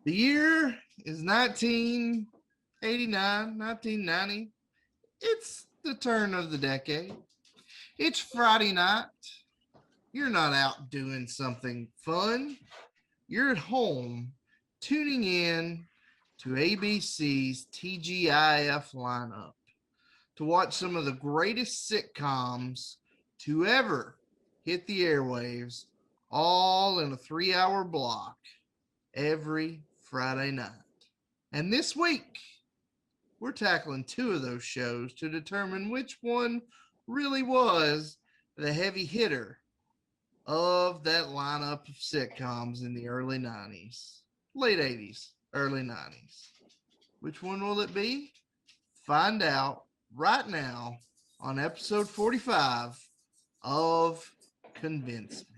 The year is 1989, 1990. It's the turn of the decade. It's Friday night. You're not out doing something fun. You're at home tuning in to ABC's TGIF lineup to watch some of the greatest sitcoms to ever hit the airwaves, all in a 3 hour block every Friday night. And this week, we're tackling two of those shows to determine which one really was the heavy hitter of that lineup of sitcoms in the early 90s, late 80s, early 90s. Which one will it be? Find out right now on episode 45 of Convince Me.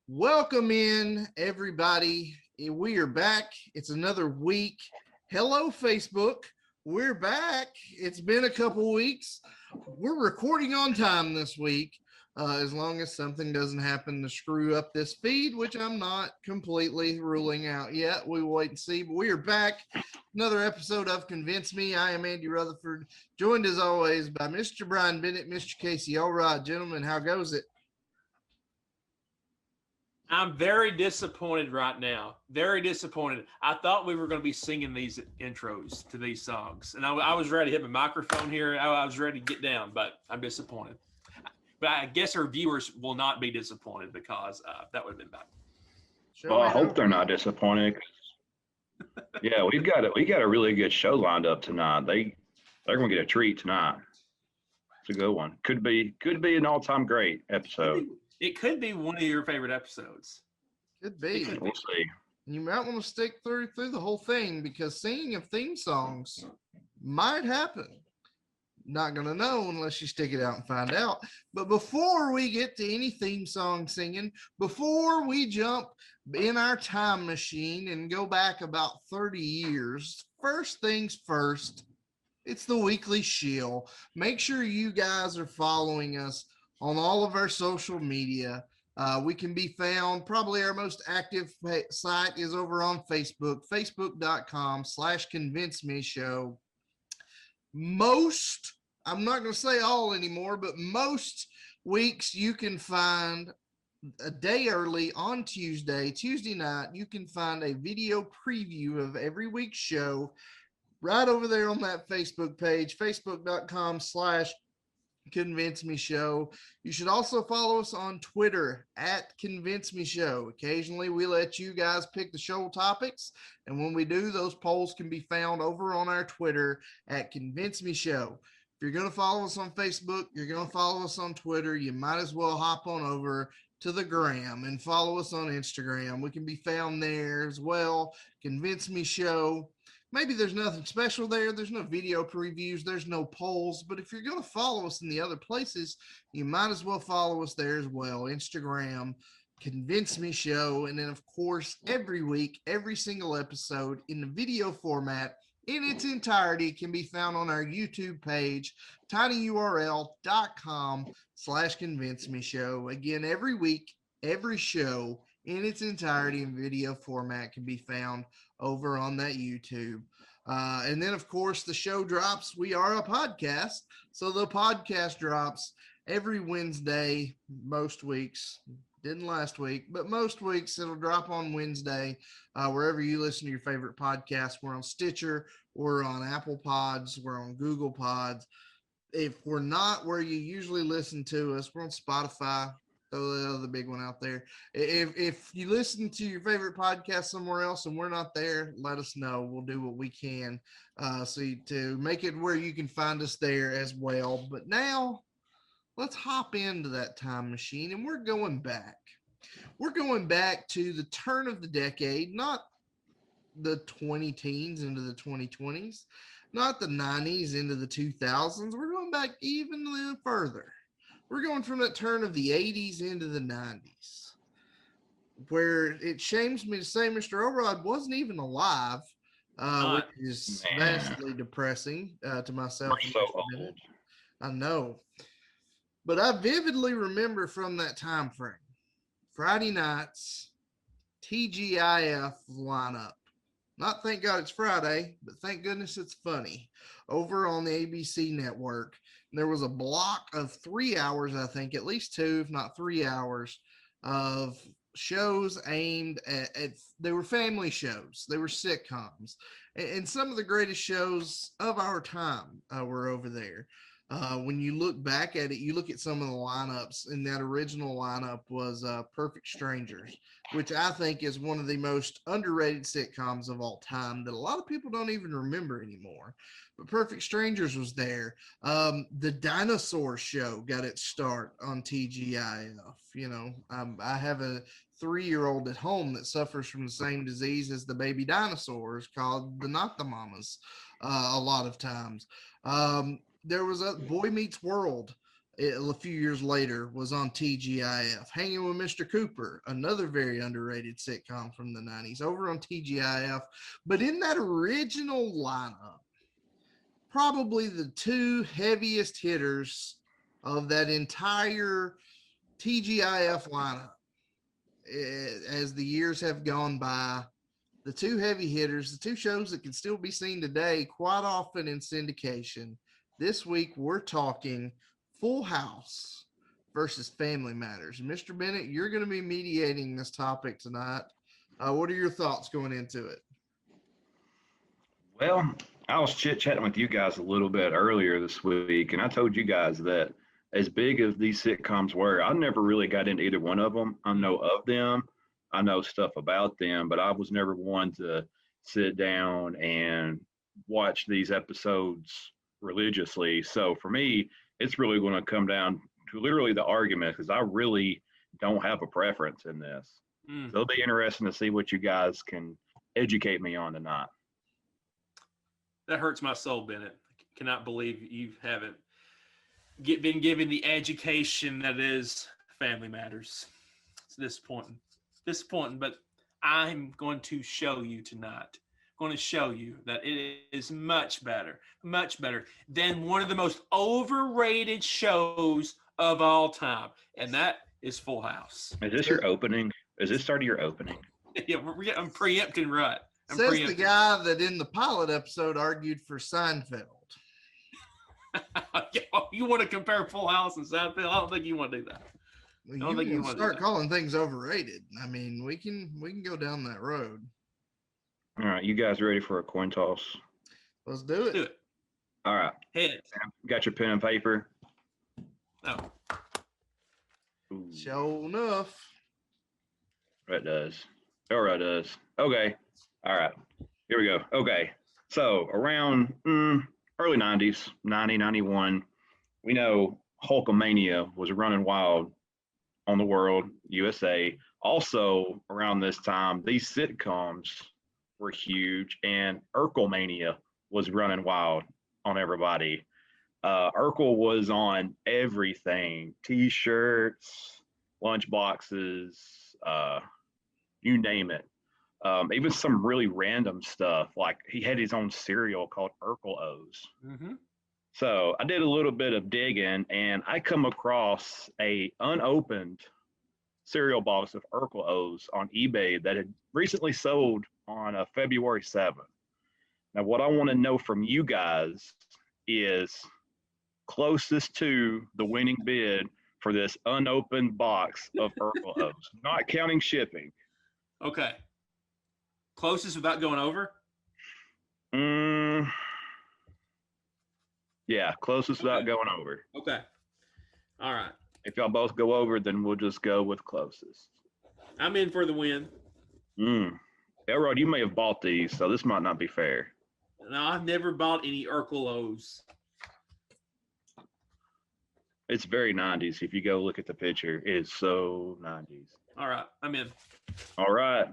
Welcome in, everybody. We are back. It's another week. Hello, Facebook. We're back. It's been a couple weeks. We're recording on time this week, as long as something doesn't happen to screw up this feed, which I'm not completely ruling out yet. We will wait and see. But we are back. Another episode of Convince Me. I am Andy Rutherford, joined as always by Mr. Brian Bennett, Mr. Casey Allrod. Gentlemen, how goes it? I'm very disappointed right now. Very disappointed. I thought we were going to be singing these intros to these songs, and I was ready to hit the microphone here. I was ready to get down, but I'm disappointed. But I guess our viewers will not be disappointed because that would have been bad. Well, I hope they're not disappointed. Yeah, we got a really good show lined up tonight. They're going to get a treat tonight. It's a good one. Could be an all-time great episode. It could be one of your favorite episodes. Could be. We'll see. You might want to stick through the whole thing because singing of theme songs might happen. Not going to know unless you stick it out and find out. But before we get to any theme song singing, before we jump in our time machine and go back about 30 years, first things first, it's the weekly shill. Make sure you guys are following us on all of our social media. We can be found, probably our most active site is over on Facebook, facebook.com/Convince Me Show. Most, I'm not going to say all anymore, but most weeks you can find a day early on Tuesday night, you can find a video preview of every week's show right over there on that Facebook page, facebook.com/Convince Me Show. You should also follow us on Twitter at Convince Me Show. Occasionally we let you guys pick the show topics, and when we do, those polls can be found over on our Twitter at Convince Me Show. If you're going to follow us on Facebook, you're going to follow us on Twitter, you might as well hop on over to the gram and follow us on Instagram. We can be found there as well. Convince Me Show. Maybe there's nothing special there. There's no video previews. There's no polls. But if you're going to follow us in the other places, you might as well follow us there as well. Instagram, Convince Me Show. And then, of course, every week, every single episode in the video format in its entirety can be found on our YouTube page, tinyurl.com/Convince Me Show. Again, every week, every show in its entirety in video format can be found over on that YouTube. And then, of course, the show drops. We are a podcast, so the podcast drops every Wednesday, most weeks. Didn't last week, but most weeks it'll drop on Wednesday, wherever you listen to your favorite podcast. We're on Stitcher, we're on Apple Pods, we're on Google Pods. If we're not where you usually listen to us, we're on Spotify. Throw the other big one out there. If you listen to your favorite podcast somewhere else and we're not there, let us know. We'll do what we can to make it where you can find us there as well. But now let's hop into that time machine, and we're going back. We're going back to the turn of the decade, not the 20 teens into the 2020s, not the 90s into the 2000s. We're going back even further. We're going from that turn of the 80s into the 90s, where it shames me to say Mr. Elrod wasn't even alive which is vastly depressing to myself. We're And so Mr. old. Bennett. I know. But I vividly remember from that time frame, Friday nights, TGIF lineup. Not thank God it's Friday, but thank goodness it's funny. Over on the ABC network, there was a block of 3 hours, I think, at least two, if not 3 hours, of shows aimed at they were family shows, they were sitcoms, and some of the greatest shows of our time were over there. When you look back at it, you look at some of the lineups, and that original lineup was Perfect Strangers, which I think is one of the most underrated sitcoms of all time that a lot of people don't even remember anymore. But Perfect Strangers was there. The Dinosaur Show got its start on TGIF. I have a 3-year-old at home that suffers from the same disease as the baby dinosaurs called the Not the Mamas a lot of times. There was a Boy Meets World a few years later was on TGIF. Hanging with Mr. Cooper, another very underrated sitcom from the 90s, over on TGIF. But in that original lineup, probably the two heaviest hitters of that entire TGIF lineup, as the years have gone by, the two heavy hitters, the two shows that can still be seen today quite often in syndication. This week, we're talking Full House versus Family Matters. Mr. Bennett, you're going to be mediating this topic tonight. What are your thoughts going into it? Well, I was chit-chatting with you guys a little bit earlier this week, and I told you guys that as big as these sitcoms were, I never really got into either one of them. I know of them. I know stuff about them, but I was never one to sit down and watch these episodes religiously. So for me, it's really going to come down to literally the argument, because I really don't have a preference in this. So it'll be interesting to see what you guys can educate me on tonight. That hurts my soul, Bennett. I cannot believe you haven't been given the education that is Family Matters. It's disappointing, but I'm going to show you tonight. I'm going to show you that it is much better than one of the most overrated shows of all time, and that is Full House. Is this your opening? Is this start of your opening? Yeah, I'm preempting, right? Says the guy that in the pilot episode argued for Seinfeld. You want to compare Full House and Seinfeld? I don't think you want to do that. Well, you want to start calling things overrated. I mean, we can go down that road. All right, you guys ready for a coin toss? Let's do it. Do it. All right. Head. Got your pen and paper? No. Ooh, Sure enough. it does. Oh, it does. Okay. All right. Here we go. Okay. So around early 90s, 90, 91, we know Hulkamania was running wild on the world, USA. Also, around this time, these sitcoms were huge, and Urkelmania was running wild on everybody. Urkel was on everything: T-shirts, lunch boxes, you name it. Even some really random stuff, like he had his own cereal called Urkel O's. Mm-hmm. So I did a little bit of digging, and I come across a unopened cereal box of Urkel O's on eBay that had recently sold on February 7th. Now, what I want to know from you guys is closest to the winning bid for this unopened box of Urkel O's, not counting shipping. Okay. Closest without going over? Yeah, closest without going over. Okay. All right. If y'all both go over, then we'll just go with closest. I'm in for the win. Elrod, you may have bought these, so this might not be fair. No, I've never bought any Urkel O's. It's very 90s. If you go look at the picture, it is so 90s. All right. I'm in. All right.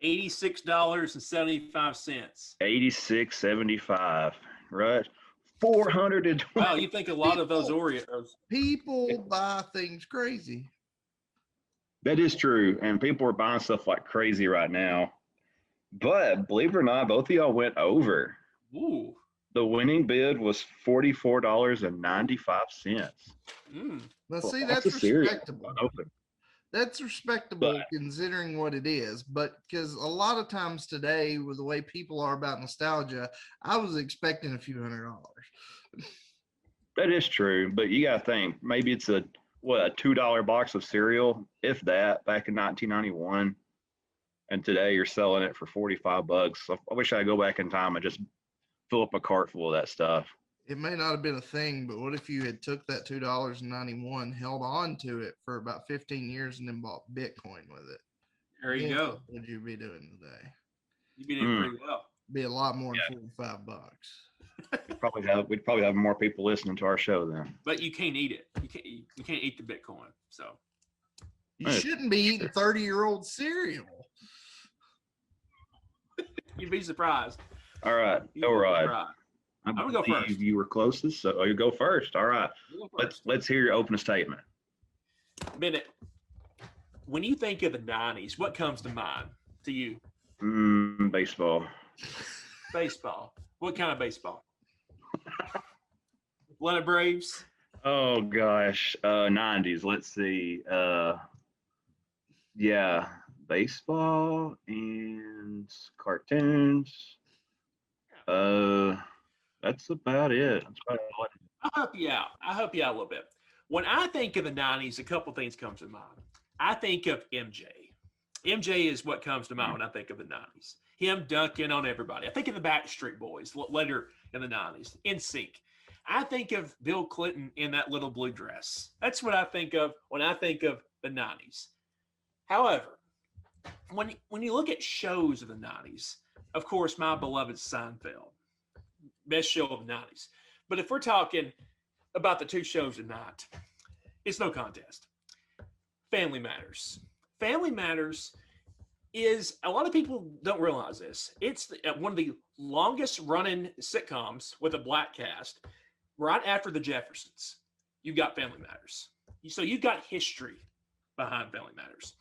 $86.75. $86.75. Right. 420. Wow, you think a lot of those Oreos. People buy things crazy. That is true. And people are buying stuff like crazy right now. But believe it or not, both of y'all went over. Ooh. The winning bid was $44.95. Mm. Now, Well, see, that's that's a cereal. respectable. Open. That's But respectable considering what it is. But because a lot of times today, with the way people are about nostalgia, I was expecting a few $100s. that is true. But you got to think, maybe it's a $2 box of cereal, if that, back in 1991. And today you're selling it for 45 bucks. So I wish I could go back in time and just fill up a cart full of that stuff. It may not have been a thing, but what if you had took that $2.91, held on to it for about 15 years, and then bought Bitcoin with it? There you Then go. what would you be doing today? You be doing pretty well. Be a lot more than 45 bucks. We'd probably have more people listening to our show then. But you can't eat it. You can't eat the Bitcoin. So You shouldn't be eating 30-year-old cereal. you'd be surprised. All right, You'd be Elrod. surprised. I'm gonna go first. You were closest, so you go first. All right. I'll go first. Let's hear your opening statement. Bennett, when you think of the 90s, what comes to mind to you? Baseball. Baseball. What kind of baseball? Atlanta Braves. Oh gosh, 90s. Let's see. Yeah, baseball and cartoons. That's about it. That's about all. I'll help you out. I'll help you out a little bit. When I think of the 90s, a couple things come to mind. I think of MJ. MJ is what comes to mind when I think of the 90s. Him dunking on everybody. I think of the Backstreet Boys later in the 90s. NSYNC. I think of Bill Clinton in that little blue dress. That's what I think of when I think of the 90s. However, when you look at shows of the 90s, of course, my beloved Seinfeld, best show of the 90s. But if we're talking about the two shows tonight, it's no contest. Family Matters. Family Matters is, a lot of people don't realize this. It's one of the longest running sitcoms with a black cast. Right after the Jeffersons, you've got Family Matters. So you've got history behind Family Matters.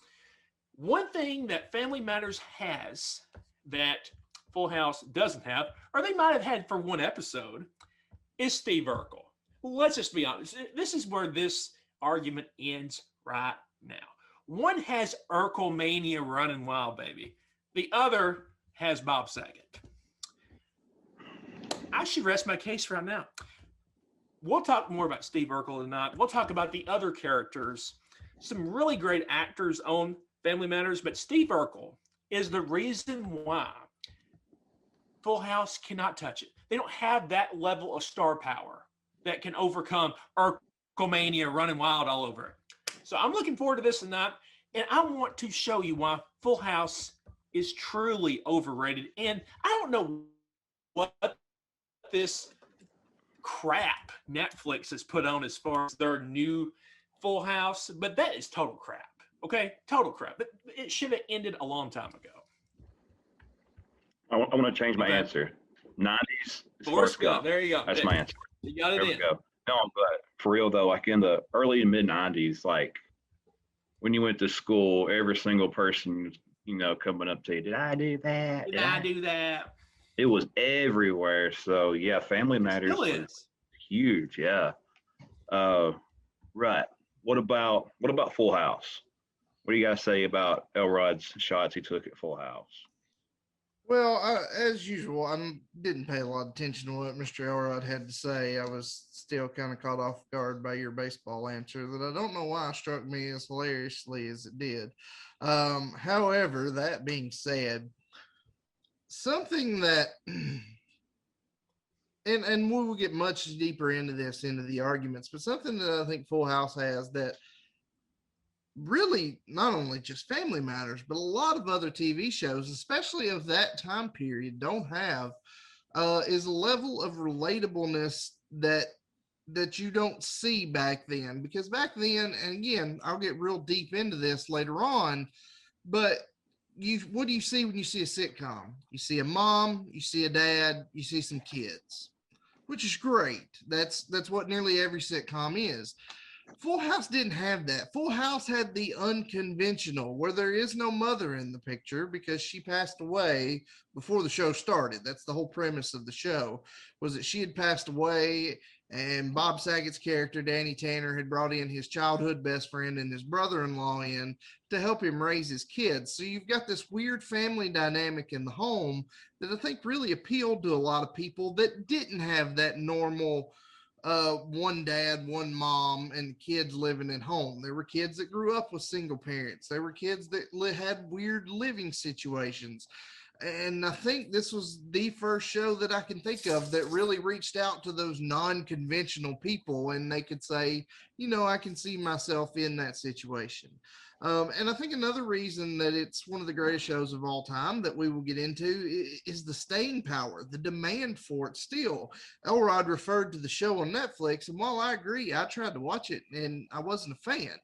One thing that Family Matters has that Full House doesn't have, or they might have had for one episode, is Steve Urkel. Let's just be honest. This is where this argument ends right now. One has Urkel mania running wild, baby. The other has Bob Saget. I should rest my case right now. We'll talk more about Steve Urkel tonight. We'll talk about the other characters, some really great actors on Family Matters, but Steve Urkel is the reason why Full House cannot touch it. They don't have that level of star power that can overcome Urkelmania running wild all over it. So I'm looking forward to this tonight, and I want to show you why Full House is truly overrated. And I don't know what this crap Netflix has put on as far as their new Full House, but that is total crap. Okay, total crap. But it should have ended a long time ago. I want to change my answer. 90s is Forrest Gump. There you go. That's my answer. You got it There we in. go. No, but for real though, like in the early and mid 90s, like when you went to school, every single person, coming up to you, did I do that? Did I do that? It was everywhere. So yeah, Family Matters Still was is. huge. Yeah. Right. What about Full House? What do you guys say about Elrod's shots he took at Full House? Well, as usual, I didn't pay a lot of attention to what Mr. Elrod had to say. I was still kind of caught off guard by your baseball answer that I don't know why struck me as hilariously as it did. However, that being said, something that, and we will get much deeper into the arguments, but something that I think Full House has that really not only just Family Matters, but a lot of other TV shows, especially of that time period, don't have, is a level of relatableness that you don't see back then. Because back then, and again, I'll get real deep into this later on, but what do you see when you see a sitcom? You see a mom, you see a dad, you see some kids, which is great. That's what nearly every sitcom is. Full House didn't have that. Full House had the unconventional, where there is no mother in the picture because she passed away before the show started. That's the whole premise of the show, was that she had passed away, and Bob Saget's character, Danny Tanner, had brought in his childhood best friend and his brother-in-law in to help him raise his kids. So you've got this weird family dynamic in the home that I think really appealed to a lot of people that didn't have that normal one dad, one mom, and kids living at home. There were kids that grew up with single parents. There were kids that had weird living situations. And I think this was the first show that I can think of that really reached out to those non-conventional people, and they could say, I can see myself in that situation. And I think another reason that it's one of the greatest shows of all time that we will get into is the staying power, the demand for it still. Elrod referred to the show on Netflix, and while I agree, I tried to watch it and I wasn't a fan.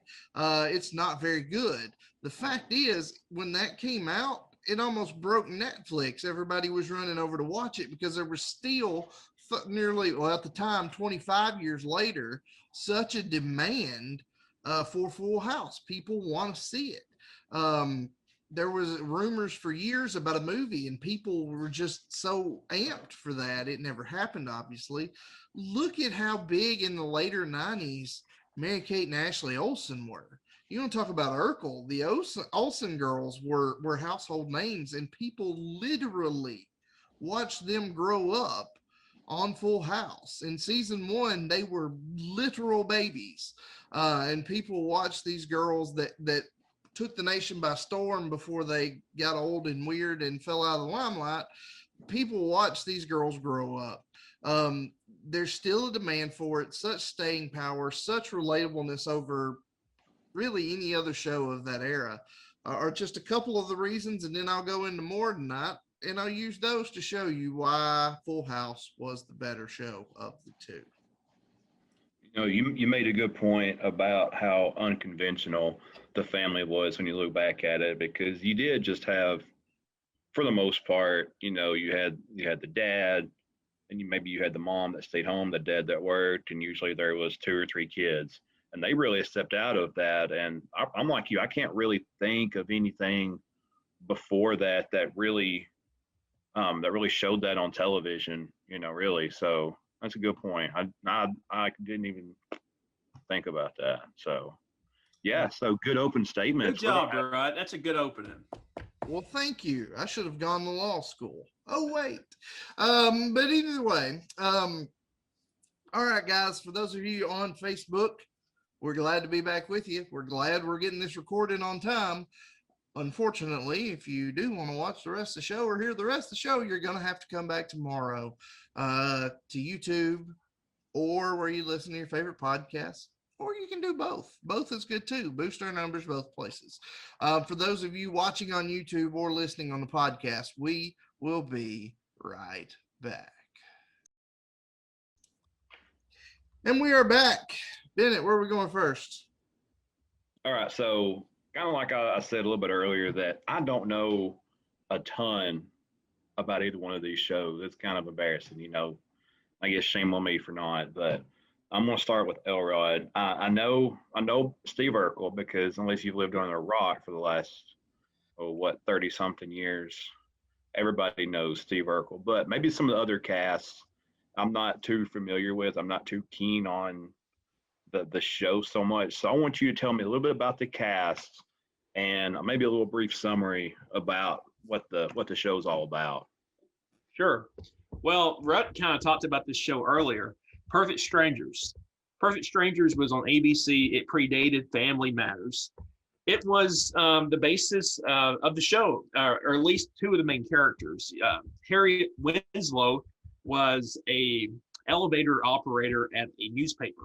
It's not very good. The fact is, when that came out, it almost broke Netflix. Everybody was running over to watch it because there was still nearly, well, at the time, 25 years later, such a demand for Full House. People want to see it. There was rumors for years about a movie, and people were just so amped for that. It never happened, obviously. Look at how big in the later 90s Mary Kate and Ashley Olsen were. You don't talk about Urkel. The Olsen girls were household names, and people literally watched them grow up on Full House. In season 1, they were literal babies, and people watched these girls that took the nation by storm before they got old and weird and fell out of the limelight. People watched these girls grow up. There's still a demand for it, such staying power, such relatableness over really any other show of that era, are just a couple of the reasons, and then I'll go into more tonight, and I'll use those to show you why Full House was the better show of the two. You made a good point about how unconventional the family was when you look back at it, because you did just have, for the most part, you had the dad, and maybe you had the mom that stayed home, the dad that worked, and usually there was 2 or 3 kids. And they really stepped out of that. And I'm like you, I can't really think of anything before that really showed that on television, really. So that's a good point. I didn't even think about that. So yeah, so good open statements. Good job, Rod. That's a good opening. Well, thank you. I should have gone to law school. Oh, wait. But either way, all right, guys, for those of you on Facebook, we're glad to be back with you. We're glad we're getting this recorded on time. Unfortunately, if you do want to watch the rest of the show or hear the rest of the show, you're going to have to come back tomorrow to YouTube or where you listen to your favorite podcast, or you can do both. Both is good too. Boost our numbers both places. For those of you watching on YouTube or listening on the podcast, we will be right back. And we are back. Bennett, where are we going first? All right. So kind of like I said a little bit earlier, that I don't know a ton about either one of these shows. It's kind of embarrassing, I guess shame on me for not, but I'm going to start with Elrod. I know Steve Urkel, because unless you've lived under a rock for the last, 30 something years, everybody knows Steve Urkel, but maybe some of the other casts I'm not too familiar with. I'm not too keen on the show so much. So I want you to tell me a little bit about the cast and maybe a little brief summary about what the show's all about. Sure. Well, Rut kind of talked about this show earlier. Perfect Strangers. Perfect Strangers was on ABC. It predated Family Matters. It was the basis of the show, or at least 2 of the main characters. Harriet Winslow was a elevator operator at a newspaper,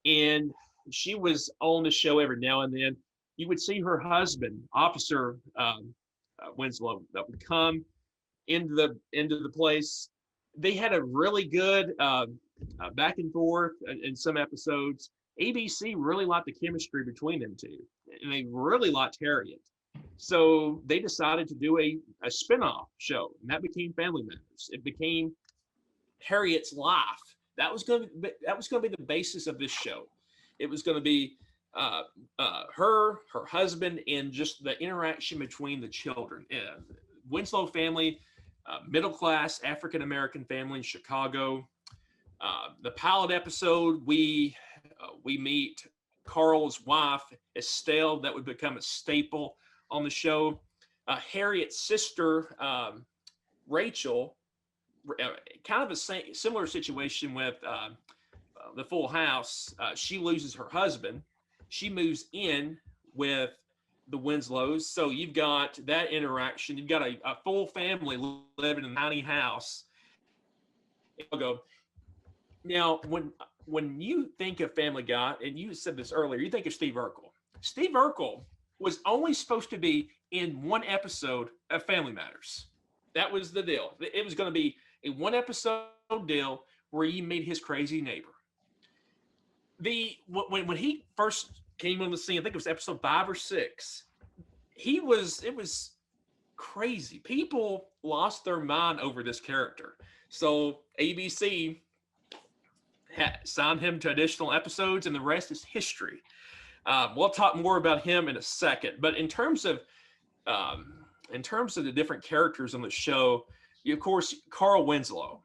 and she was on the show every now and then. You would see her husband, Officer Winslow, that would come into the place. They had a really good back and forth in some episodes. ABC really liked the chemistry between them two, and they really liked Harriet. So they decided to do a spinoff show, and that became Family Matters. It became Harriet's life. That was going to be the basis of this show. It was going to be her husband, and just the interaction between the children. Winslow family, middle class African American family in Chicago. The pilot episode, we meet Carl's wife, Estelle, that would become a staple on the show. Harriet's sister, Rachel, kind of a similar situation with the Full House. She loses her husband. She moves in with the Winslows. So you've got that interaction. You've got a full family living in a tiny house. Now, when you think of Family Guy, and you said this earlier, you think of Steve Urkel. Steve Urkel was only supposed to be in one episode of Family Matters. That was the deal. It was going to be a one episode deal where you meet his crazy neighbor. When he first came on the scene, I think it was episode 5 or 6, it was crazy. People lost their mind over this character. So ABC signed him to additional episodes, and the rest is history. We'll talk more about him in a second. But in terms of the different characters on the show, of course, Carl Winslow.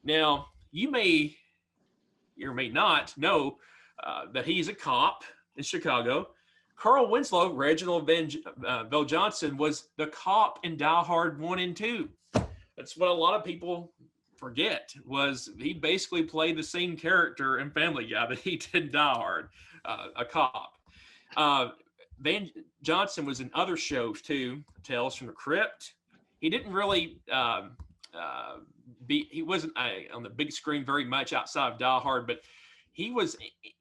Now, you may or may not know that he's a cop in Chicago. Carl Winslow, Reginald Bell Johnson, was the cop in Die Hard 1 and 2. That's what a lot of people forget, was he basically played the same character in Family Guy that he did in Die Hard, a cop. Van Johnson was in other shows too, Tales from the Crypt. He didn't really he wasn't on the big screen very much outside of Die Hard, but he was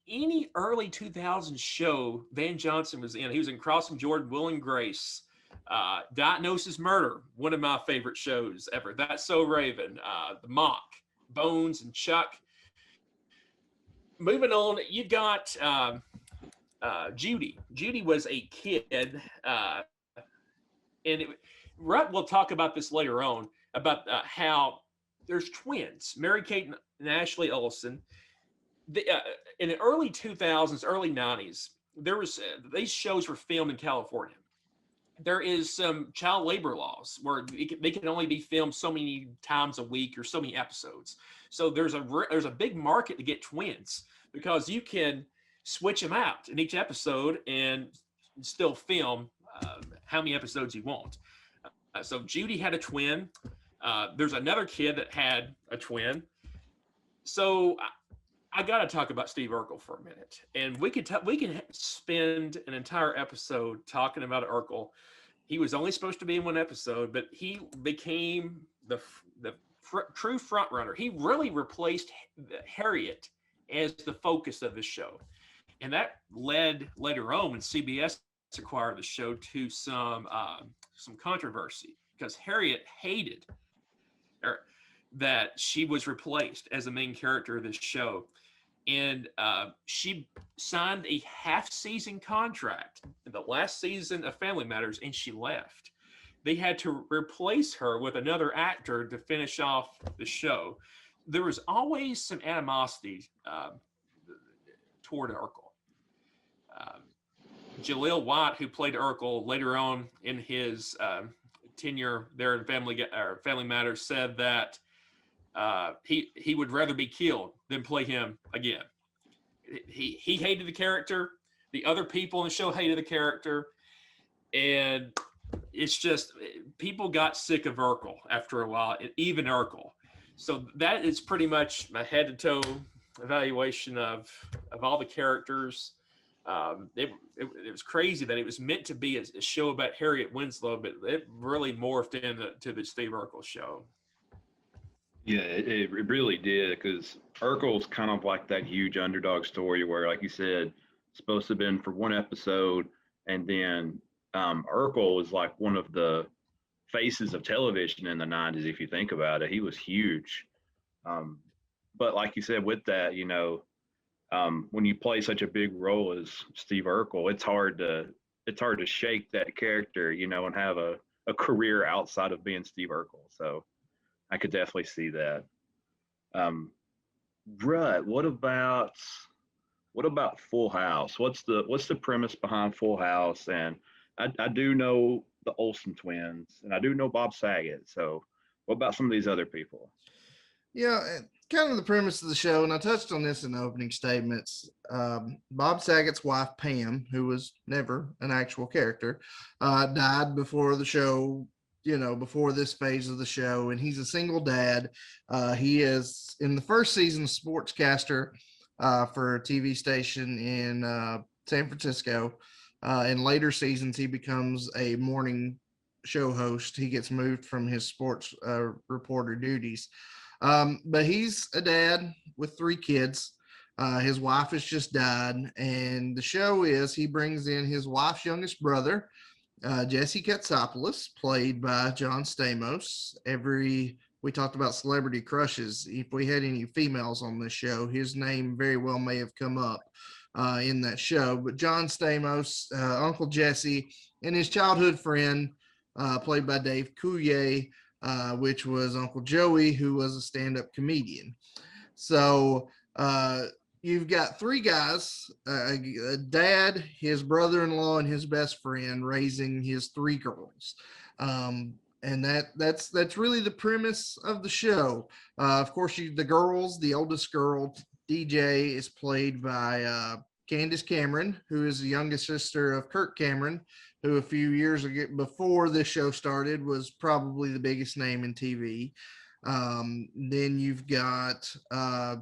any early 2000s show Van Johnson was in. He was in Crossing Jordan, Will and Grace, Diagnosis Murder, one of my favorite shows ever. That's So Raven, The Mock, Bones, and Chuck. Moving on, you got Judy. Judy was a kid, and we'll talk about this later on, about how there's twins, Mary-Kate and Ashley Olsen. In the early 2000s, early 90s, these shows were filmed in California. There is some child labor laws where they can only be filmed so many times a week or so many episodes. So there's a big market to get twins, because you can switch them out in each episode and still film how many episodes you want. So Judy had a twin. There's another kid that had a twin. So I got to talk about Steve Urkel for a minute, and we can spend an entire episode talking about Urkel. He was only supposed to be in one episode, but he became the true front runner. He really replaced Harriet as the focus of the show, and that led later on, when CBS acquired the show, to some controversy, because Harriet hated that she was replaced as the main character of this show. And she signed a half-season contract in the last season of Family Matters, and she left. They had to replace her with another actor to finish off the show. There was always some animosity toward Urkel. Jaleel White, who played Urkel later on in his tenure there in Family Matters, said that he would rather be killed than play him again. He hated the character. The other people in the show hated the character. And it's just, people got sick of Urkel after a while, even Urkel. So that is pretty much my head to toe evaluation of all the characters. It was crazy that it was meant to be a show about Harriet Winslow, but it really morphed into the Steve Urkel show. Yeah, it really did, because Urkel's kind of like that huge underdog story where, like you said, supposed to have been for one episode, and then Urkel was like one of the faces of television in the 90s, if you think about it. He was huge. But like you said, with that, when you play such a big role as Steve Urkel, it's hard to shake that character, and have a career outside of being Steve Urkel. So I could definitely see that. Brett, what about what about Full House? What's the premise behind Full House? And I do know the Olsen twins, and I do know Bob Saget. So, what about some of these other people? Yeah, kind of the premise of the show, and I touched on this in the opening statements. Bob Saget's wife, Pam, who was never an actual character, died before the show, before this phase of the show, and he's a single dad. He is, in the first season, a sportscaster for a TV station in San Francisco. In later seasons, he becomes a morning show host. He gets moved from his sports reporter duties. But he's a dad with 3 kids. His wife has just died, and the show is he brings in his wife's youngest brother, Jesse Katsopoulos, played by John Stamos. We talked about celebrity crushes. If we had any females on this show, his name very well may have come up in that show. But John Stamos, Uncle Jesse, and his childhood friend, played by Dave Coulier, which was Uncle Joey, who was a stand-up comedian. So you've got 3 guys, a dad, his brother-in-law, and his best friend raising his 3 girls. And that's really the premise of the show. Of course, the girls, the oldest girl, DJ, is played by Candace Cameron, who is the youngest sister of Kirk Cameron, who a few years ago, before this show started, was probably the biggest name in TV. Then you've got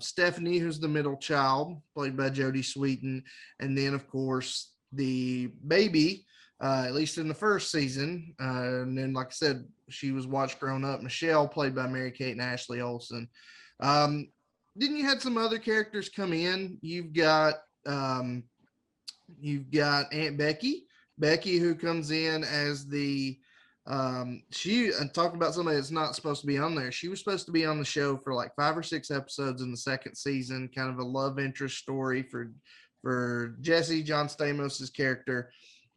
Stephanie, who's the middle child, played by Jodie Sweetin. And then, of course, the baby, at least in the first season. And then, like I said, she was watched growing up. Michelle, played by Mary-Kate and Ashley Olsen. Then you had some other characters come in. You've got Aunt Becky, who comes in as the she and talk about somebody that's not supposed to be on there. She was supposed to be on the show for like 5 or 6 episodes in the second season, kind of a love interest story for Jesse, John Stamos's character,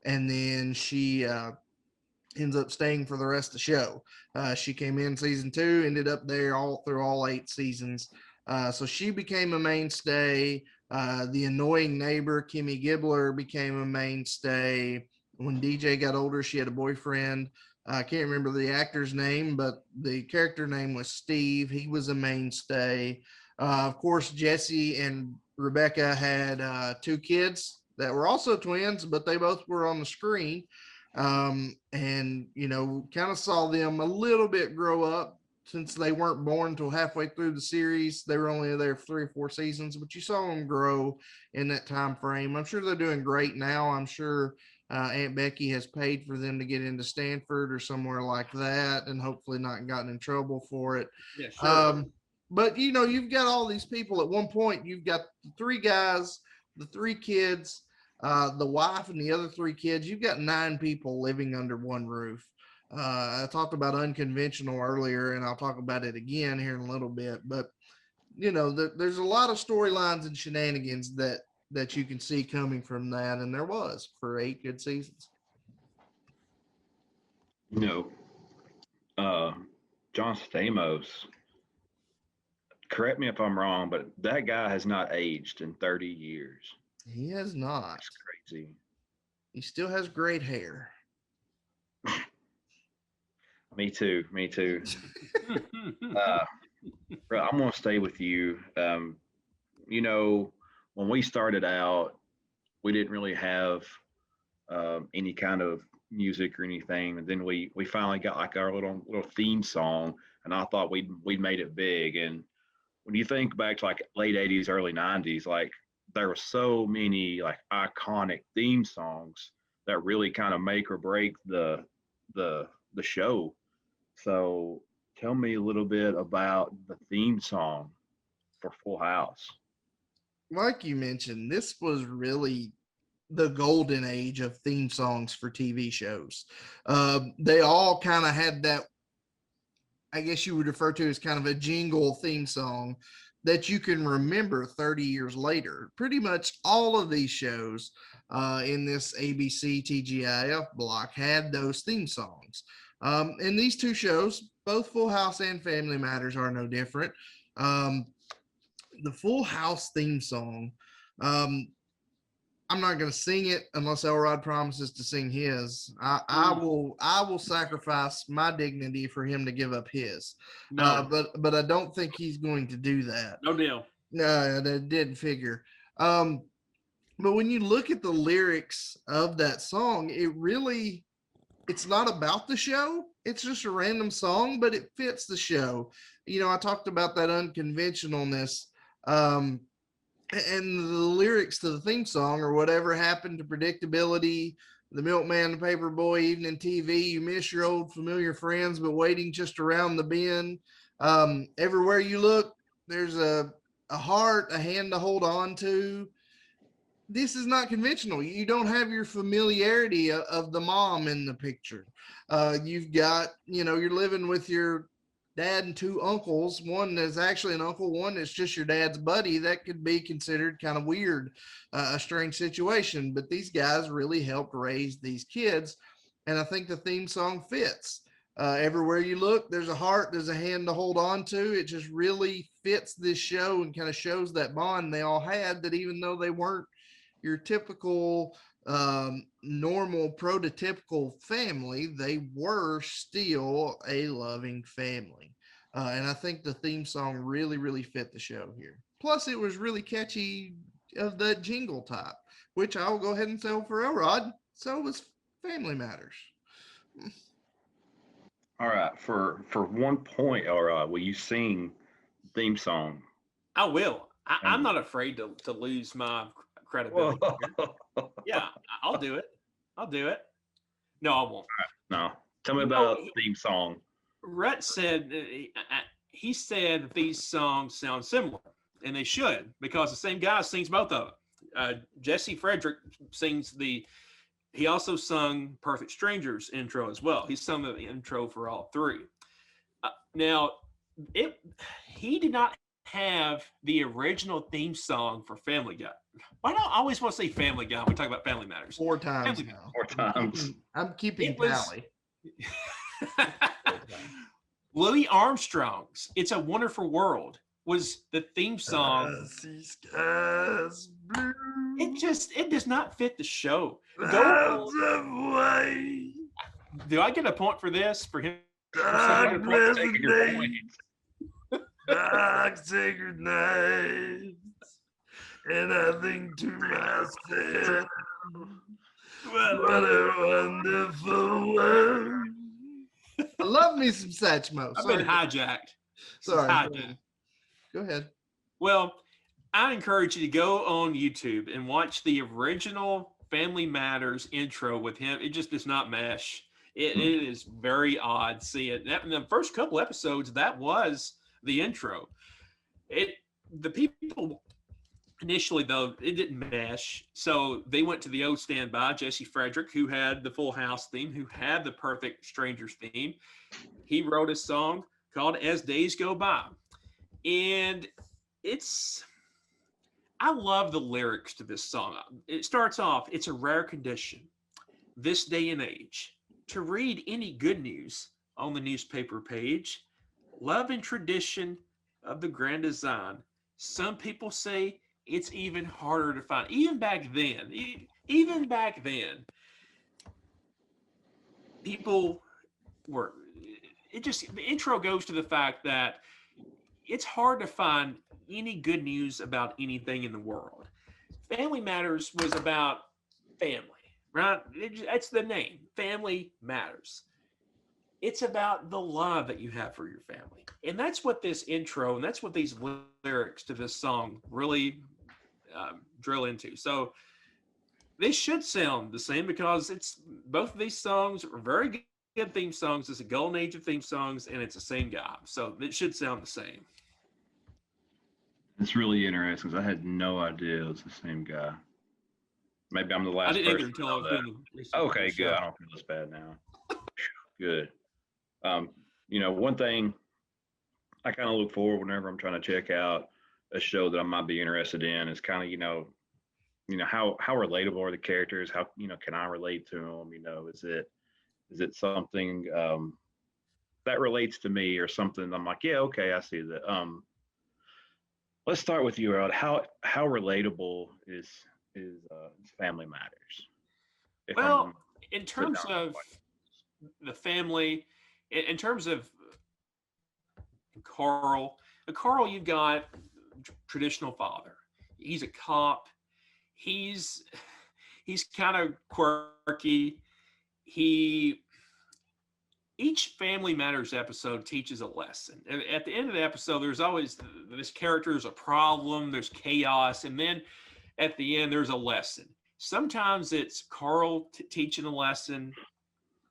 and then she ends up staying for the rest of the show. She came in season 2, ended up there all through all 8 seasons. So she became a mainstay. The annoying neighbor, Kimmy Gibbler, became a mainstay. When DJ got older, she had a boyfriend. I can't remember the actor's name, but the character name was Steve. He was a mainstay. Of course, Jesse and Rebecca had 2 kids that were also twins, but they both were on the screen. And, kind of saw them a little bit grow up since they weren't born until halfway through the series. They were only there for 3 or 4 seasons, but you saw them grow in that time frame. I'm sure they're doing great now. I'm sure Aunt Becky has paid for them to get into Stanford or somewhere like that, and hopefully not gotten in trouble for it. Yeah, sure. But you've got all these people. At one point, you've got the 3 guys, the 3 kids, the wife, and the other 3 kids. You've got 9 people living under one roof. I talked about unconventional earlier, and I'll talk about it again here in a little bit. But there's a lot of storylines and shenanigans that you can see coming from that, and there was for 8 good seasons. John Stamos. Correct me if I'm wrong, but that guy has not aged in 30 years. He has not. That's crazy. He still has great hair. Me too. Bro, I'm gonna stay with you. When we started out, we didn't really have any kind of music or anything, and then we finally got like our little theme song, and I thought we'd made it big. And when you think back to like late '80s, early '90s, like there were so many like iconic theme songs that really kind of make or break the show. So tell me a little bit about the theme song for Full House. Like you mentioned, this was really the golden age of theme songs for TV shows. They all kind of had that, I guess you would refer to as kind of a jingle theme song that you can remember 30 years later. Pretty much all of these shows in this ABC TGIF block had those theme songs. And these 2 shows, both Full House and Family Matters, are no different. The Full House theme song Um, I'm not going to sing it unless Elrod promises to sing his. I will sacrifice my dignity for him to give up his. No, But I don't think he's going to do that. no deal. No, that didn't figure. Um, but when you look at the lyrics of that song, it's not about the show. It's just a random song, but it fits the show. You know, I talked about that unconventionalness. Um, and the lyrics to the theme song or whatever happened to predictability, the milkman, the paper boy, evening TV, you miss your old familiar friends, but waiting just around the bend. Everywhere you look, there's a heart, a hand to hold on to. This is not conventional. You don't have your familiarity of the mom in the picture. You've got, you know, you're living with your dad and two uncles. One is actually an uncle, one is just your dad's buddy. That could be considered kind of weird, a strange situation. But these guys really helped raise these kids. And I think the theme song fits. Everywhere you look, there's a heart, there's a hand to hold on to. It just really fits this show and kind of shows that bond they all had, that even though they weren't your typical normal prototypical family, they were still a loving family. And I think the theme song really fit the show here. Plus, it was really catchy of the jingle type, which I'll go ahead and sell for Elrod. So was Family Matters. All right, for 1 point, all right, will you sing theme song? I will. I'm And not afraid to lose my whoa, credibility here. Yeah, I'll do it. I'll do it. No, I won't. no, tell me You know, about theme song. Rhett said he said that these songs sound similar, and they should, because the same guy sings both of them. Jesse Frederick sings the. He also sung "Perfect Strangers" intro as well. He sung the intro for all three. Now, it he did not have the original theme song for Family Guy. Why do I always want to say Family Guy when we talk about Family Matters? 4 times Family now. 4 times. I'm keeping It was- tally. Louis Armstrong's "It's a Wonderful World" was the theme song. See skies blue. It does not fit the show. Clouds of white. Do I get a point for this? For him? Dark Taking pleasant your days. point. Dark sacred nights. And I think to myself, what a wonderful world. I love me some Satchmo. I've been hijacked. Sorry. Hijacked. Go ahead. Well, I encourage you to go on YouTube and watch the original Family Matters intro with him. It just does not mesh. It is very odd. See it in the first couple episodes. That was the intro. The people initially, though, it didn't mesh, so they went to the old standby, Jesse Frederick, who had the Full House theme, who had the Perfect Strangers theme. He wrote a song called "As Days Go By," and I love the lyrics to this song. It starts off, "It's a rare condition this day and age to read any good news on the newspaper page. Love and tradition of the grand design. Some people say it's even harder to find." Even back then, people were. The intro goes to the fact that it's hard to find any good news about anything in the world. Family Matters was about family, right? That's the name, Family Matters. It's about the love that you have for your family. And that's what this intro and that's what these lyrics to this song really drill into. So they should sound the same because both of these songs are very good theme songs. It's a golden age of theme songs, and it's the same guy. So it should sound the same. It's really interesting because I had no idea it was the same guy. Maybe I'm the last I didn't either person. until I was doing the research. Okay, good. I don't feel as bad now. Good. One thing I kind of look forward whenever I'm trying to check out a show that I might be interested in is kind of, how relatable are the characters? How, can I relate to them? Is it something that relates to me or something I'm like, yeah, okay, I see that. let's start with you, Earl. How relatable is Family Matters? If I'm Well, in put terms down some of the family, in terms of Carl, Carl, you've got traditional father. He's a cop. He's he's kind of quirky. He Each Family Matters episode teaches a lesson. At the end of the episode, there's always this character is a problem, there's chaos, and then at the end there's a lesson. Sometimes it's Carl teaching a lesson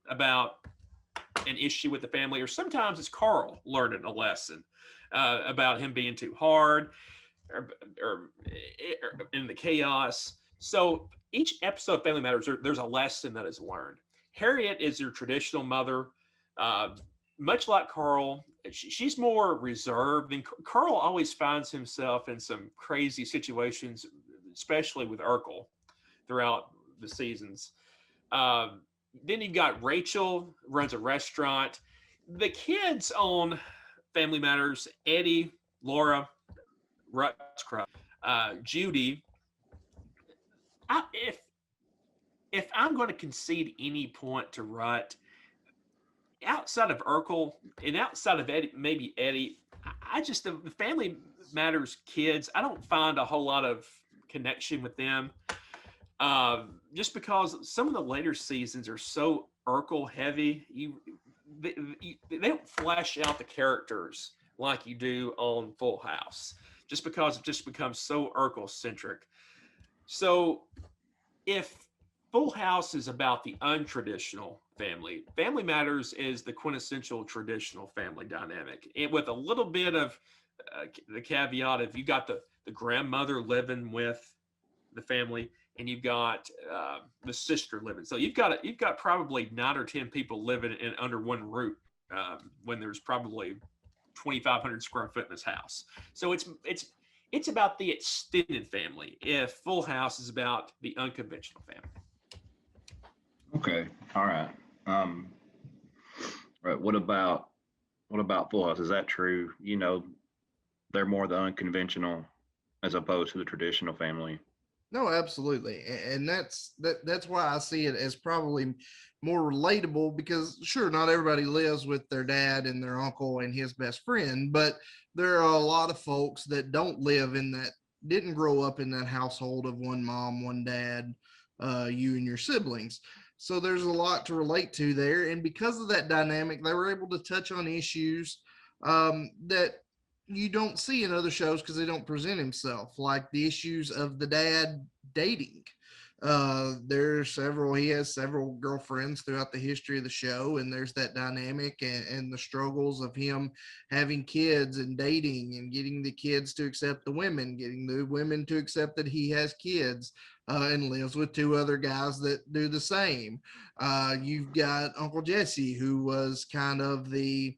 about an issue with the family, or sometimes it's Carl learning a lesson about him being too hard or in the chaos. So each episode of Family Matters, there's a lesson that is learned. Harriet is your traditional mother. Uh, Much like Carl, she's more reserved. And Carl always finds himself in some crazy situations, especially with Urkel throughout the seasons. Then you've got Rachel, runs a restaurant. The kids on Family Matters, Eddie, Laura, Rutscroft, Judy. If I'm going to concede any point to Rut, outside of Urkel and outside of Eddie, maybe Eddie, I just the Family Matters kids, I don't find a whole lot of connection with them. Just because some of the later seasons are so Urkel heavy, they don't flesh out the characters like you do on Full House, just because it just becomes so Urkel centric. So if Full House is about the untraditional family, Family Matters is the quintessential traditional family dynamic, and with a little bit of the caveat of you got the grandmother living with the family, and you've got the sister living. So you've got probably 9 or 10 people living in under one roof when there's probably 2,500 square foot in this house. So it's about the extended family. If Full House is about the unconventional family. Okay. All right. Um, right. What about Full House? Is that true? They're more the unconventional as opposed to the traditional family. No, absolutely, and that's why I see it as probably more relatable, because sure, not everybody lives with their dad and their uncle and his best friend, but there are a lot of folks that don't live in that, didn't grow up in that household of one mom, one dad, you and your siblings. So there's a lot to relate to there, and because of that dynamic, they were able to touch on issues that you don't see in other shows because they don't present himself, like the issues of the dad dating. He has several girlfriends throughout the history of the show, and there's that dynamic and the struggles of him having kids and dating and getting the kids to accept the women, getting the women to accept that he has kids, and lives with 2 other guys that do the same. You've got Uncle Jesse, who was kind of the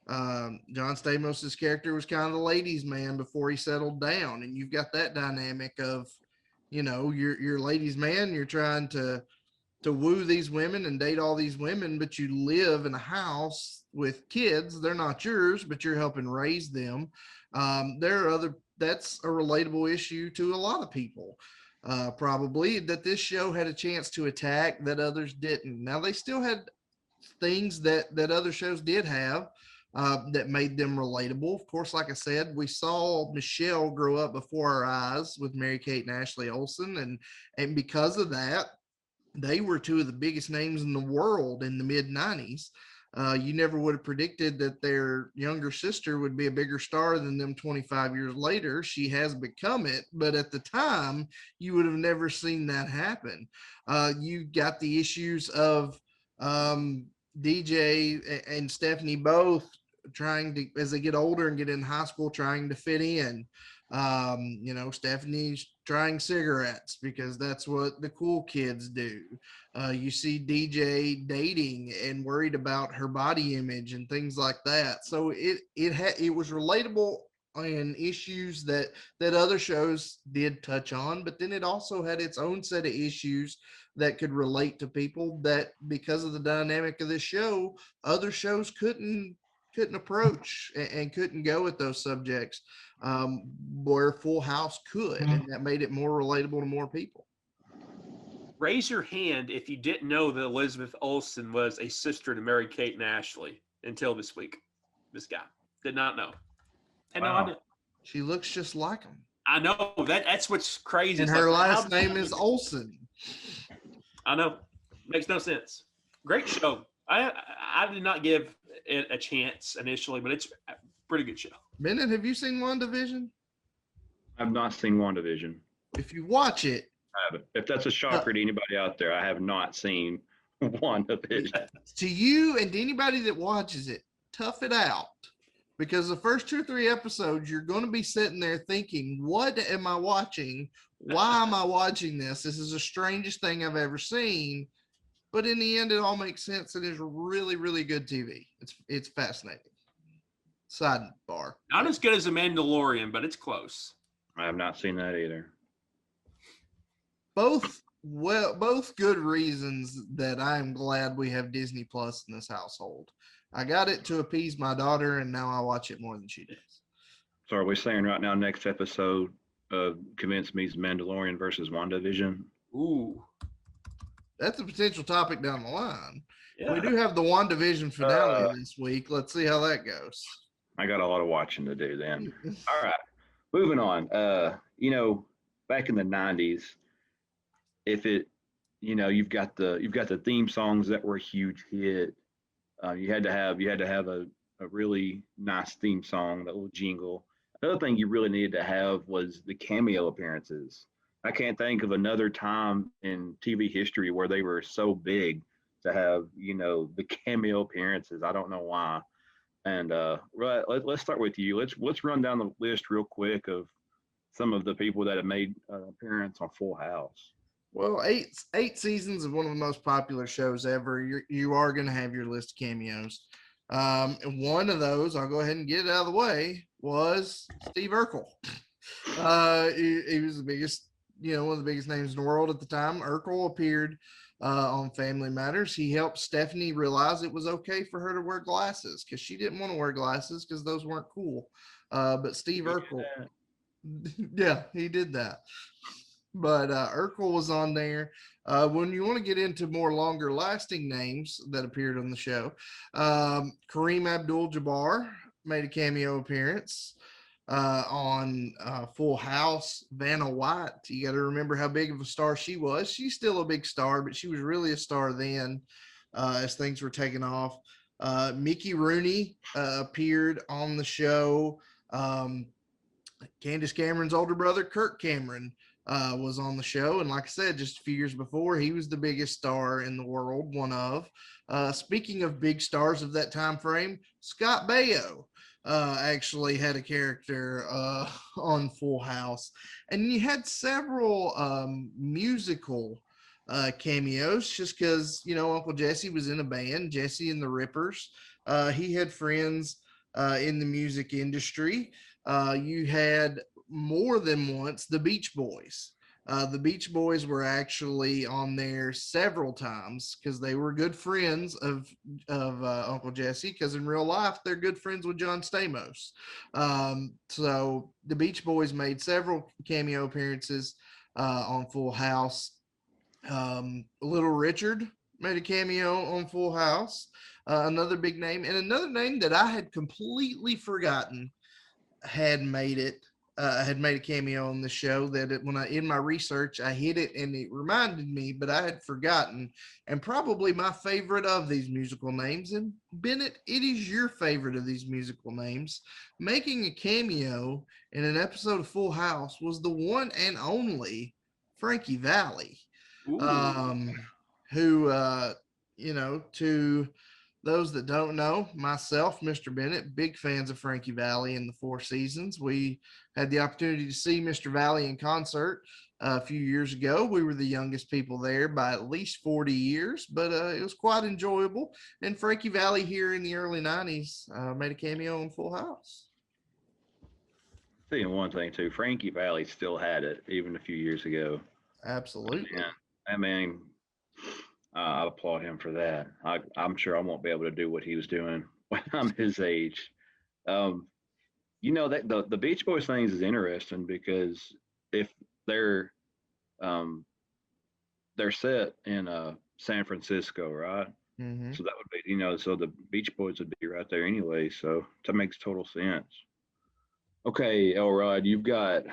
John Stamos's character was kind of the ladies' man before he settled down, and you've got that dynamic of, you're ladies' man, you're trying to woo these women and date all these women, but you live in a house with kids. They're not yours, but you're helping raise them. That's a relatable issue to a lot of people. Probably that this show had a chance to attack that others didn't. Now they still had things that other shows did have, that made them relatable. Of course, like I said, we saw Michelle grow up before our eyes with Mary Kate and Ashley Olsen, and because of that, they were 2 of the biggest names in the world in the mid '90s. You never would have predicted that their younger sister would be a bigger star than them 25 years later. She has become it, but at the time, you would have never seen that happen. You got the issues of DJ and Stephanie both trying to, as they get older and get in high school, trying to fit in. Stephanie's trying cigarettes because that's what the cool kids do. You see DJ dating and worried about her body image and things like that. So it was relatable and issues that other shows did touch on, but then it also had its own set of issues that could relate to people that, because of the dynamic of this show, other shows couldn't couldn't approach and couldn't go at those subjects, where Full House could, and that made it more relatable to more people. Raise your hand if you didn't know that Elizabeth Olsen was a sister to Mary Kate and Ashley until this week. This guy did not know. And Wow. no, I, She looks just like him, I know that's what's crazy. and It's her like, last name is Olsen. I know, makes no sense. Great show. I did not give it a chance initially, but it's a pretty good show. Bennett, have you seen WandaVision? I've not seen WandaVision. If you watch it, I haven't. If that's a shocker to anybody out there, I have not seen WandaVision. to you and to anybody that watches it, tough it out. Because the first 2 or 3 episodes, you're going to be sitting there thinking, what am I watching? Why am I watching this? This is the strangest thing I've ever seen. But in the end, it all makes sense. It is really, really good TV. It's fascinating. Sidebar. Not as good as The Mandalorian, but it's close. I have not seen that either. Both good reasons that I'm glad we have Disney Plus in this household. I got it to appease my daughter, and now I watch it more than she does. So are we saying right now, next episode of Convince Me's Mandalorian versus WandaVision? Ooh. That's a potential topic down the line. Yeah. We do have the WandaVision finale this week. Let's see how that goes. I got a lot of watching to do then. All right, moving on. Back in the 90s, if it, you've got the theme songs that were a huge hit. You had to have a really nice theme song, that little jingle. Another thing you really needed to have was the cameo appearances. I can't think of another time in TV history where they were so big to have, the cameo appearances. I don't know why. And let's start with you. Let's run down the list real quick of some of the people that have made an appearance on Full House. Well, eight seasons of one of the most popular shows ever. You are going to have your list of cameos. And one of those, I'll go ahead and get it out of the way, was Steve Urkel. He was the biggest, one of the biggest names in the world at the time. Urkel appeared on Family Matters. He helped Stephanie realize it was okay for her to wear glasses because she didn't want to wear glasses because those weren't cool. But Steve Urkel, yeah, he did that. But Urkel was on there. When you want to get into more longer lasting names that appeared on the show, Kareem Abdul-Jabbar made a cameo appearance on Full House. Vanna White, you got to remember how big of a star she was. She's still a big star, but she was really a star then as things were taking off. Mickey Rooney appeared on the show. Candace Cameron's older brother, Kirk Cameron, was on the show. And like I said, just a few years before, he was the biggest star in the world, one of. Speaking of big stars of that time frame, Scott Baio actually had a character on Full House. And you had several musical cameos just because, Uncle Jesse was in a band, Jesse and the Rippers. He had friends in the music industry. You had more than once the Beach Boys. The Beach Boys were actually on there several times because they were good friends of Uncle Jesse, because in real life they're good friends with John Stamos. So the Beach Boys made several cameo appearances on Full House. Little Richard made a cameo on Full House. Another big name, and another name that I had completely forgotten had made a cameo on the show, that in my research I hit it and it reminded me, but I had forgotten. And probably my favorite of these musical names, and Bennett, it is your favorite of these musical names, making a cameo in an episode of Full House was the one and only Frankie Valli. Who to those that don't know, myself, Mr. Bennett, big fans of Frankie Valli in the Four Seasons. We had the opportunity to see Mr. Valli in concert a few years ago. We were the youngest people there by at least 40 years, but it was quite enjoyable. And Frankie Valli here in the early 90s made a cameo on Full House. Seeing one thing too, Frankie Valli still had it even a few years ago. Absolutely. I applaud him for that. I'm sure I won't be able to do what he was doing when I'm his age. Um, that the Beach Boys things is interesting because if they're um, they're set in San Francisco, right? Hmm. So that would be, so the Beach Boys would be right there anyway. So that makes total sense. Okay, Elrod, you got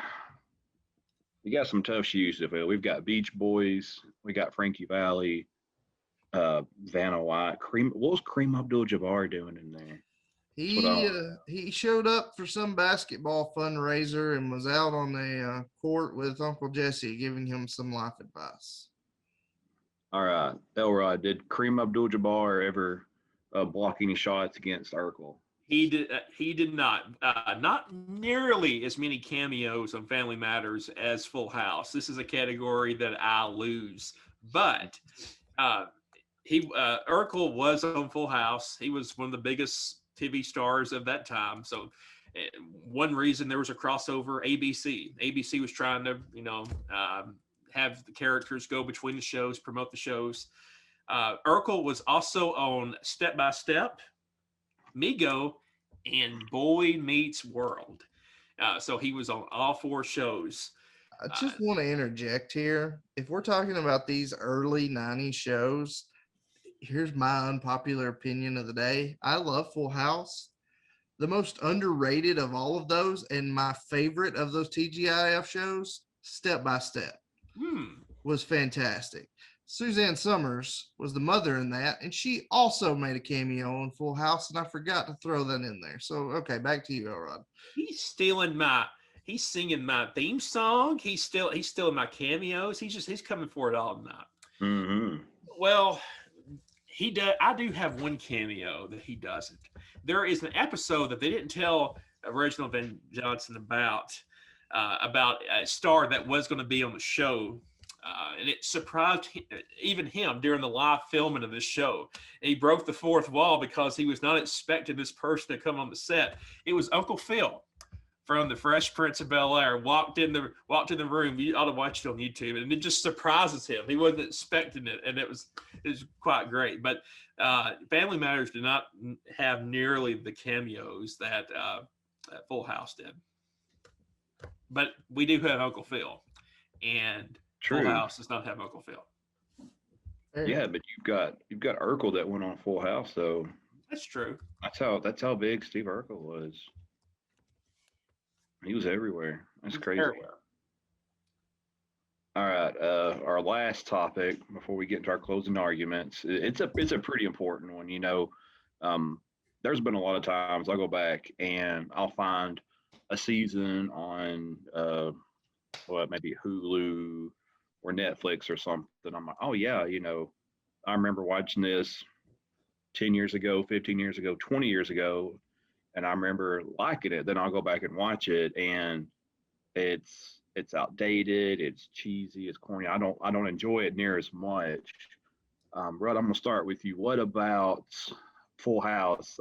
some tough shoes to fill. We've got Beach Boys, we got Frankie Valli, Vanna White, Cream. What was Cream Abdul-Jabbar doing in there? That's what I want to know. He showed up for some basketball fundraiser and was out on the court with Uncle Jesse, giving him some life advice. All right, Elrod, did Cream Abdul-Jabbar ever block any shots against Urkel? He did. He did not. Not nearly as many cameos on Family Matters as Full House. This is a category that I lose. But uh, Urkel was on Full House. He was one of the biggest TV stars of that time. So one reason there was a crossover. ABC was trying to have the characters go between the shows, promote the shows. Urkel was also on Step by Step, Migo, and Boy Meets World. So he was on all four shows. I just want to interject here. If we're talking about these early 90s shows, here's my unpopular opinion of the day. I love Full House. The most underrated of all of those, and my favorite of those TGIF shows, Step by Step, was fantastic. Suzanne Summers was the mother in that, and she also made a cameo in Full House, and I forgot to throw that in there. So, okay, back to you, Elrod. He's singing my theme song. He's stealing my cameos. He's coming for it all now. Mm-hmm. Well, he does. I do have one cameo that he doesn't. There is an episode that they didn't tell Reginald Van Johnson about a star that was going to be on the show. And it surprised even him during the live filming of this show. And he broke the fourth wall because he was not expecting this person to come on the set. It was Uncle Phil from The Fresh Prince of Bel-Air. Walked in the room. You ought to watch it on YouTube, and it just surprises him. He wasn't expecting it, and it was quite great. But Family Matters did not have nearly the cameos that Full House did. But we do have Uncle Phil, and True. Full House does not have Uncle Phil. Yeah, but you've got Urkel that went on Full House, though. That's true. That's how big Steve Urkel was. He was everywhere. That's crazy. Everywhere. All right, our last topic before we get into our closing arguments. It's a pretty important one. There's been a lot of times I'll go back and I'll find a season on maybe Hulu or Netflix or something. I'm like, oh yeah, I remember watching this 10 years ago, 15 years ago, 20 years ago, and I remember liking it. Then I'll go back and watch it, and it's outdated, it's cheesy, it's corny. I don't enjoy it near as much. Rod, I'm gonna start with you. What about Full House?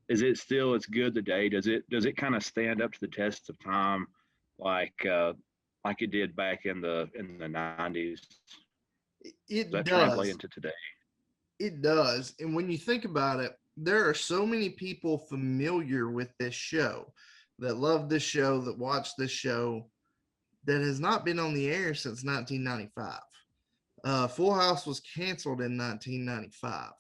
Is it still as good today? Does it kind of stand up to the test of time, like it did back in the 90s? It Does that does. translate into today? It does. And when you think about it, there are so many people familiar with this show that love this show, that watch this show, that has not been on the air since 1995. Full House was canceled in 1995.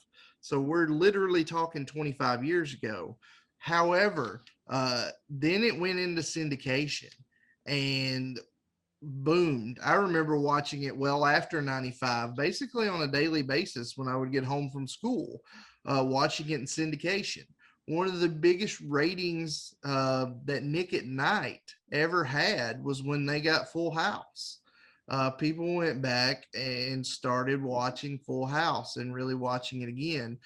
So we're literally talking 25 years ago. However, then it went into syndication and boomed. I remember watching it well after 95, basically on a daily basis when I would get home from school, watching it in syndication. One of the biggest ratings that Nick at Night ever had was when they got Full House. People went back and started watching Full House and really watching it again.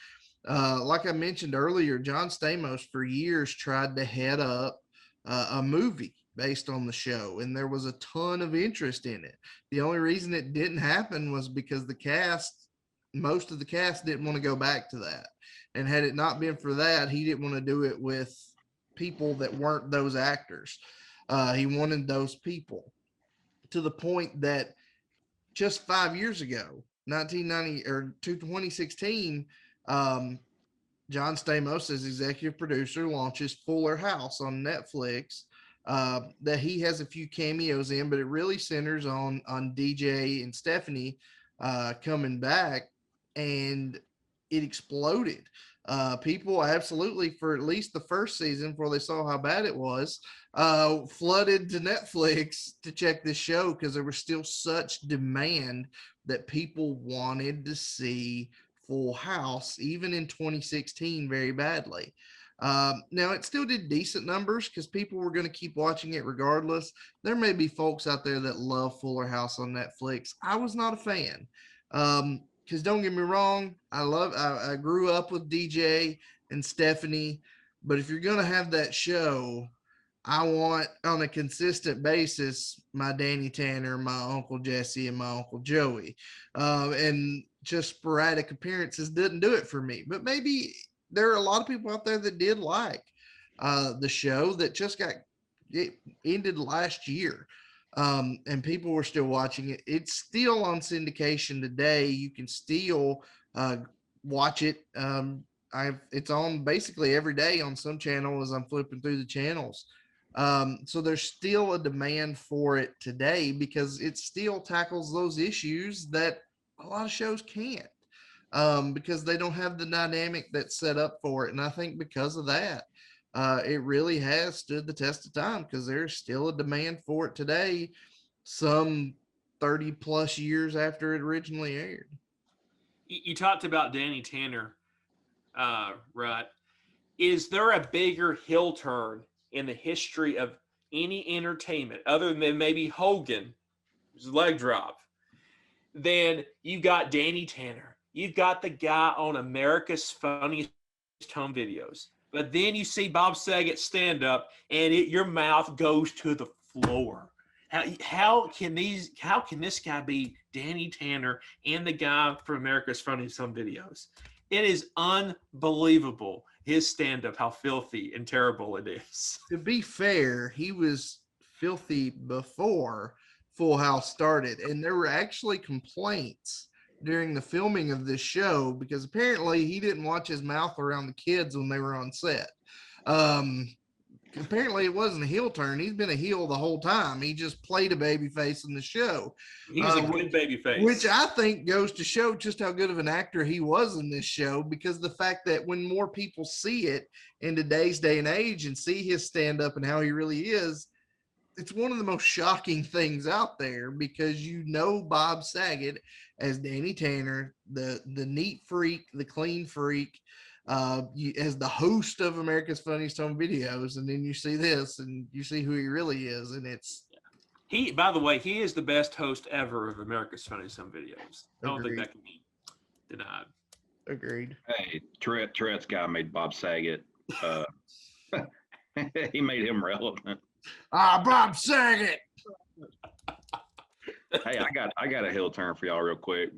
Like I mentioned earlier, John Stamos for years tried to head up a movie based on the show, and there was a ton of interest in it. The only reason it didn't happen was because most of the cast didn't want to go back to that. And had it not been for that, he didn't want to do it with people that weren't those actors. He wanted those people, to the point that just 5 years ago, 1990 or 2016, John Stamos, as executive producer, launches Fuller House on Netflix. That he has a few cameos in, but it really centers on DJ and Stephanie coming back, and it exploded. People absolutely, for at least the first season, before they saw how bad it was, flooded to Netflix to check this show because there was still such demand that people wanted to see Full House, even in 2016, very badly. Now, it still did decent numbers because people were going to keep watching it regardless. There may be folks out there that love Fuller House on Netflix. I was not a fan. Because don't get me wrong, I grew up with DJ and Stephanie, but if you're going to have that show, I want on a consistent basis my Danny Tanner, my Uncle Jesse, and my Uncle Joey. And just sporadic appearances didn't do it for me. But maybe there are a lot of people out there that did like the show that just it ended last year. And people were still watching it. It's still on syndication today. You can still watch it. It's on basically every day on some channel as I'm flipping through the channels. So there's still a demand for it today because it still tackles those issues that a lot of shows can't, because they don't have the dynamic that's set up for it. And I think because of that, it really has stood the test of time because there's still a demand for it today, some 30 plus years after it originally aired. You talked about Danny Tanner, right? Is there a bigger heel turn in the history of any entertainment other than maybe Hogan's leg drop? Then you got Danny Tanner. You've got the guy on America's Funniest Home Videos. But then you see Bob Saget stand up and your mouth goes to the floor. How can this guy be Danny Tanner and the guy from America's Funniest Home Videos? It is unbelievable, his stand-up, how filthy and terrible it is. To be fair, he was filthy before Full House started, and there were actually complaints during the filming of this show because apparently he didn't watch his mouth around the kids when they were on set. Apparently it wasn't a heel turn. He's been a heel the whole time. He just played a baby face in the show. He's a good baby face. Which I think goes to show just how good of an actor he was in this show, because the fact that when more people see it in today's day and age and see his stand up and how he really is, it's one of the most shocking things out there, because you know Bob Saget as Danny Tanner, the neat freak, the clean freak, as the host of America's Funniest Home Videos, and then you see this and you see who he really is, and it's by the way, he is the best host ever of America's Funniest Home Videos. I don't think that can be denied. Agreed. Hey, Tourette's guy made Bob Saget. He made him relevant. Bob Saget. Hey, I got a heel turn for y'all real quick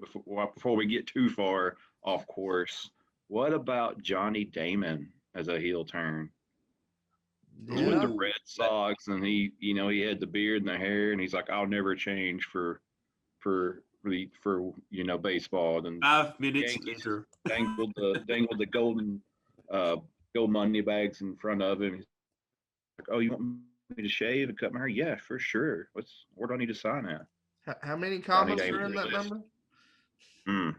before we get too far off course. What about Johnny Damon as a heel turn? Yeah. With the Red Sox, and he had the beard and the hair, and he's like, "I'll never change for baseball." And 5 minutes later, dangled the golden gold money bags in front of him. He's like, "Oh, you want me to shave and cut my hair? Yeah, for sure. Where do I need to sign at?" How many comments are in that number? Yeah.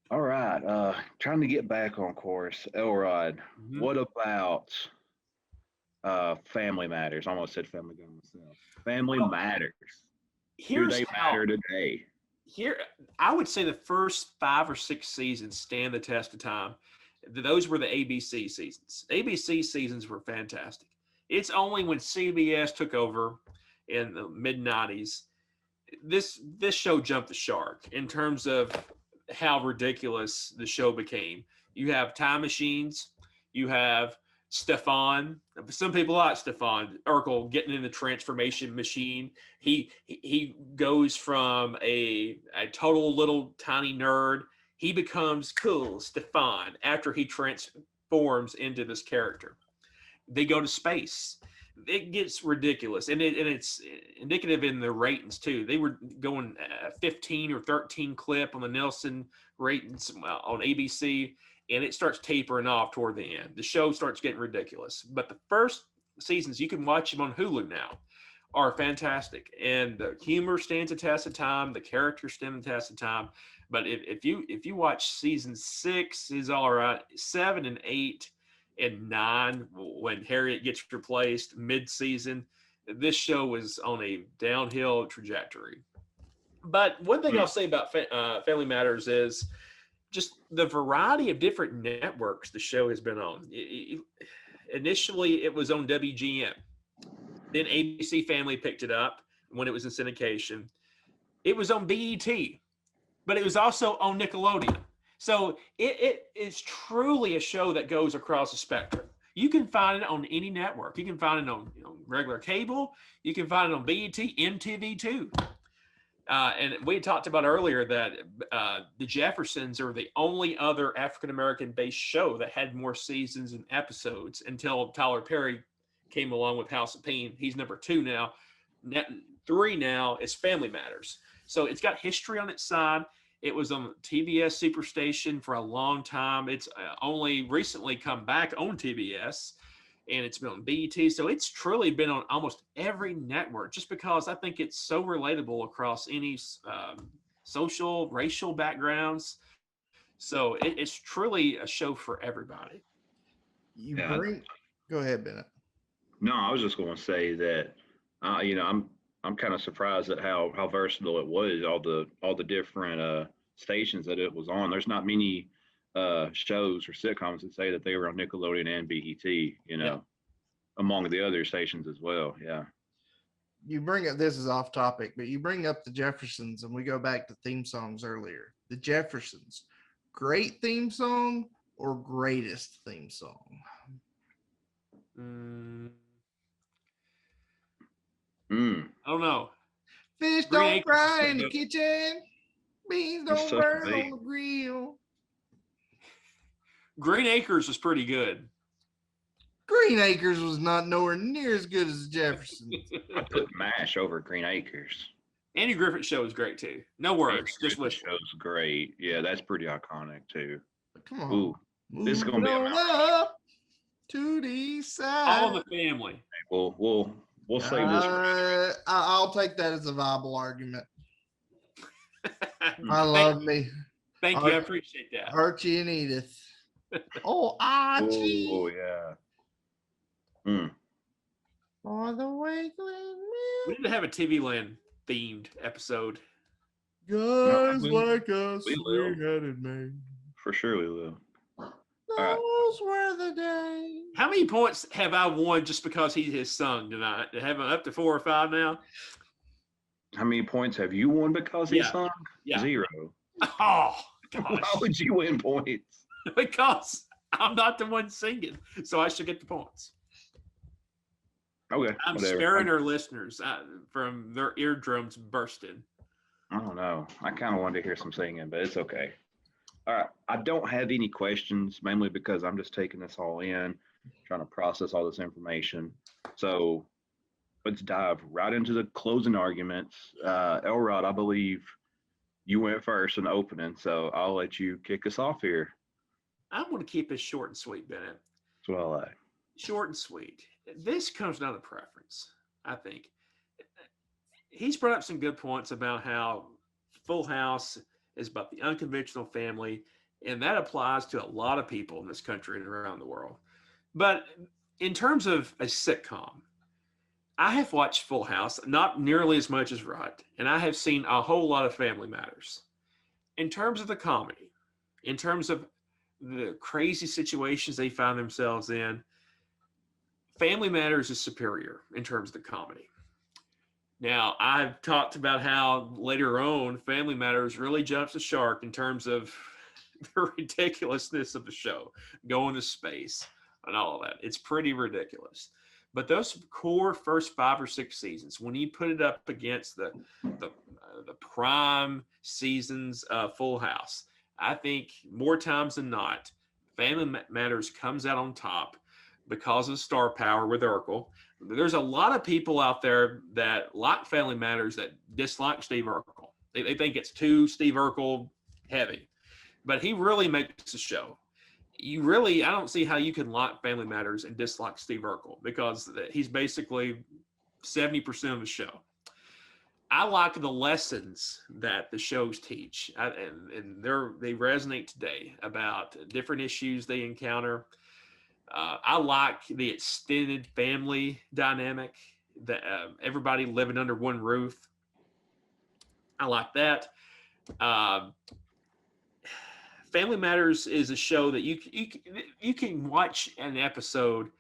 All right. Trying to get back on course. Elrod, What about Family Matters? I almost said Family Guy myself. Family Matters. Do they matter today? Here, I would say the first 5 or 6 seasons stand the test of time. Those were the ABC seasons. ABC seasons were fantastic. It's only when CBS took over in the mid-90s, this show jumped the shark in terms of how ridiculous the show became. You have time machines. You have Stefan. Some people like Stefan Urkel getting in the transformation machine. He goes from a total little tiny nerd. He becomes cool Stefan after he transforms into this character. They go to space. it gets ridiculous, and it's indicative in the ratings too. They were going 15 or 13 clip on the Nielsen ratings on ABC, and it starts tapering off toward the end. The show starts getting ridiculous, but the first seasons, you can watch them on Hulu now, are fantastic, and the humor stands the test of time. The characters stand the test of time. But if you watch season 6 is all right, 7 and 8 and 9 when Harriet gets replaced mid-season, this show was on a downhill trajectory. But one thing I'll say about Family Matters is just the variety of different networks the show has been on. Initially, it was on WGN. Then ABC Family picked it up when it was in syndication. It was on BET, but it was also on Nickelodeon. So it is truly a show that goes across the spectrum. You can find it on any network. You can find it on regular cable. You can find it on BET, MTV too. And we talked about earlier that the Jeffersons are the only other African-American based show that had more seasons and episodes until Tyler Perry came along with House of Pain. He's number 2 now. 3 now is Family Matters. So it's got history on its side. It was on TBS Superstation for a long time. It's only recently come back on TBS, and it's been on BET. So it's truly been on almost every network, just because I think it's so relatable across any social, racial backgrounds. So it's truly a show for everybody. Go ahead, Bennett. No, I was just going to say that, I'm kind of surprised at how versatile it was. All the different stations that it was on. There's not many shows or sitcoms that say that they were on Nickelodeon and BET. Among the other stations as well. Yeah. You bring up, this is off topic, but you bring up the Jeffersons, and we go back to theme songs earlier. The Jeffersons, great theme song or greatest theme song? I don't know. Fish Green don't Acres fry is in the good. kitchen. Beans It's don't tough to burn beat. on the grill. Green Acres was pretty good. Green Acres was not nowhere near as good as Jeffersons. I put MASH over Green Acres. Andy Griffith Show is great too. No words, just The whisper. show's great. Yeah, that's pretty iconic too. Come on. Ooh, this is gonna be a Moving Mount on up to the side. All in the Family. We'll save this. I'll take that as a viable argument. I love me. Thank you. I appreciate that. Archie and Edith. Oh, Archie. Oh yeah. For the wakeling We need to have a TV Land themed episode. guys we- like us, we we will. had it made. For sure we will. Those were the days. How many points have I won just because he has sung tonight? Have I up to 4 or 5 now? How many points have you won because he Yeah. sung? Yeah. 0. Oh, Why gosh. would you win points? Because I'm not the one singing, so I should get the points. Okay. I'm whatever. sparing our listeners from their eardrums bursting. I don't know. I kind of wanted to hear some singing, but it's okay. All right. I don't have any questions, mainly because I'm just taking this all in, trying to process all this information. So let's dive right into the closing arguments. Elrod, I believe you went first in the opening, so I'll let you kick us off here. I'm going to keep it short and sweet, Bennett. That's what I like. Short and sweet. This comes down to preference, I think. He's brought up some good points about how Full House is about the unconventional family, and that applies to a lot of people in this country and around the world. But in terms of a sitcom, I have watched Full House, not nearly as much as Rod, and I have seen a whole lot of Family Matters. In terms of the comedy, in terms of the crazy situations they find themselves in, Family Matters is superior in terms of the comedy. Now, I've talked about how later on Family Matters really jumps the shark in terms of the ridiculousness of the show, going to space and all of that. It's pretty ridiculous. But those core first 5 or 6 seasons, when you put it up against the prime seasons of Full House, I think more times than not, Family Matters comes out on top. because of star power with Urkel. There's a lot of people out there that like Family Matters that dislike Steve Urkel. They think it's too Steve Urkel heavy, but he really makes the show. I don't see how you can like Family Matters and dislike Steve Urkel, because he's basically 70% of the show. I like the lessons that the shows teach, and they resonate today about different issues they encounter. I like the extended family dynamic, that everybody living under one roof. I like that. Um, Family Matters is a show that you can watch an episode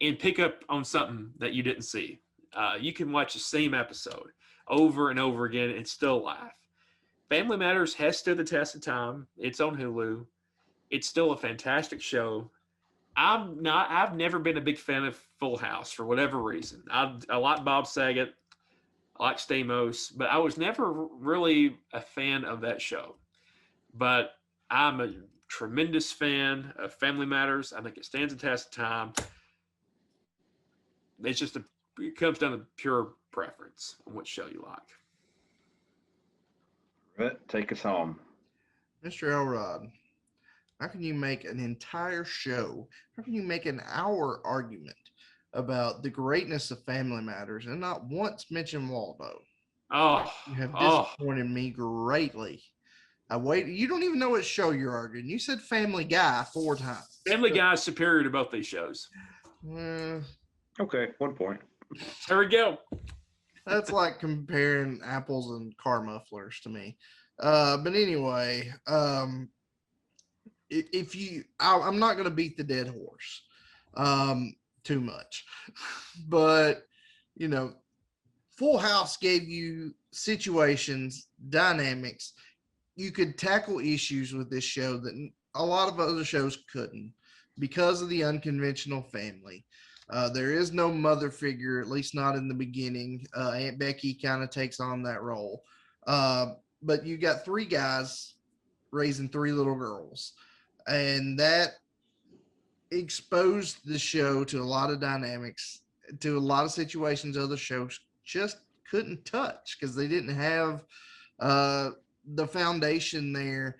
and pick up on something that you didn't see. You can watch the same episode over and over again and still laugh. Family Matters has stood the test of time. It's on Hulu. It's still a fantastic show. I've never been a big fan of Full House for whatever reason. I like Bob Saget, I like Stamos, but I was never really a fan of that show. But I'm a tremendous fan of Family Matters. I think it stands the test of time. It comes down to pure preference on what show you like. Brett, take us home. Mr. Elrod, how can you make an entire show? How can you make an hour argument about the greatness of Family Matters and not once mention Waldo? You have disappointed me greatly. You don't even know what show you're arguing. You said Family Guy 4 times. Family Guy is superior to both these shows. Okay, 1 point. There we go. That's like comparing apples and car mufflers to me. But anyway, I'm not going to beat the dead horse too much, but Full House gave you situations, dynamics. You could tackle issues with this show that a lot of other shows couldn't, because of the unconventional family. There is no mother figure, at least not in the beginning. Aunt Becky kind of takes on that role. But you got 3 guys raising 3 little girls. And that exposed the show to a lot of dynamics, to a lot of situations other shows just couldn't touch, because they didn't have the foundation there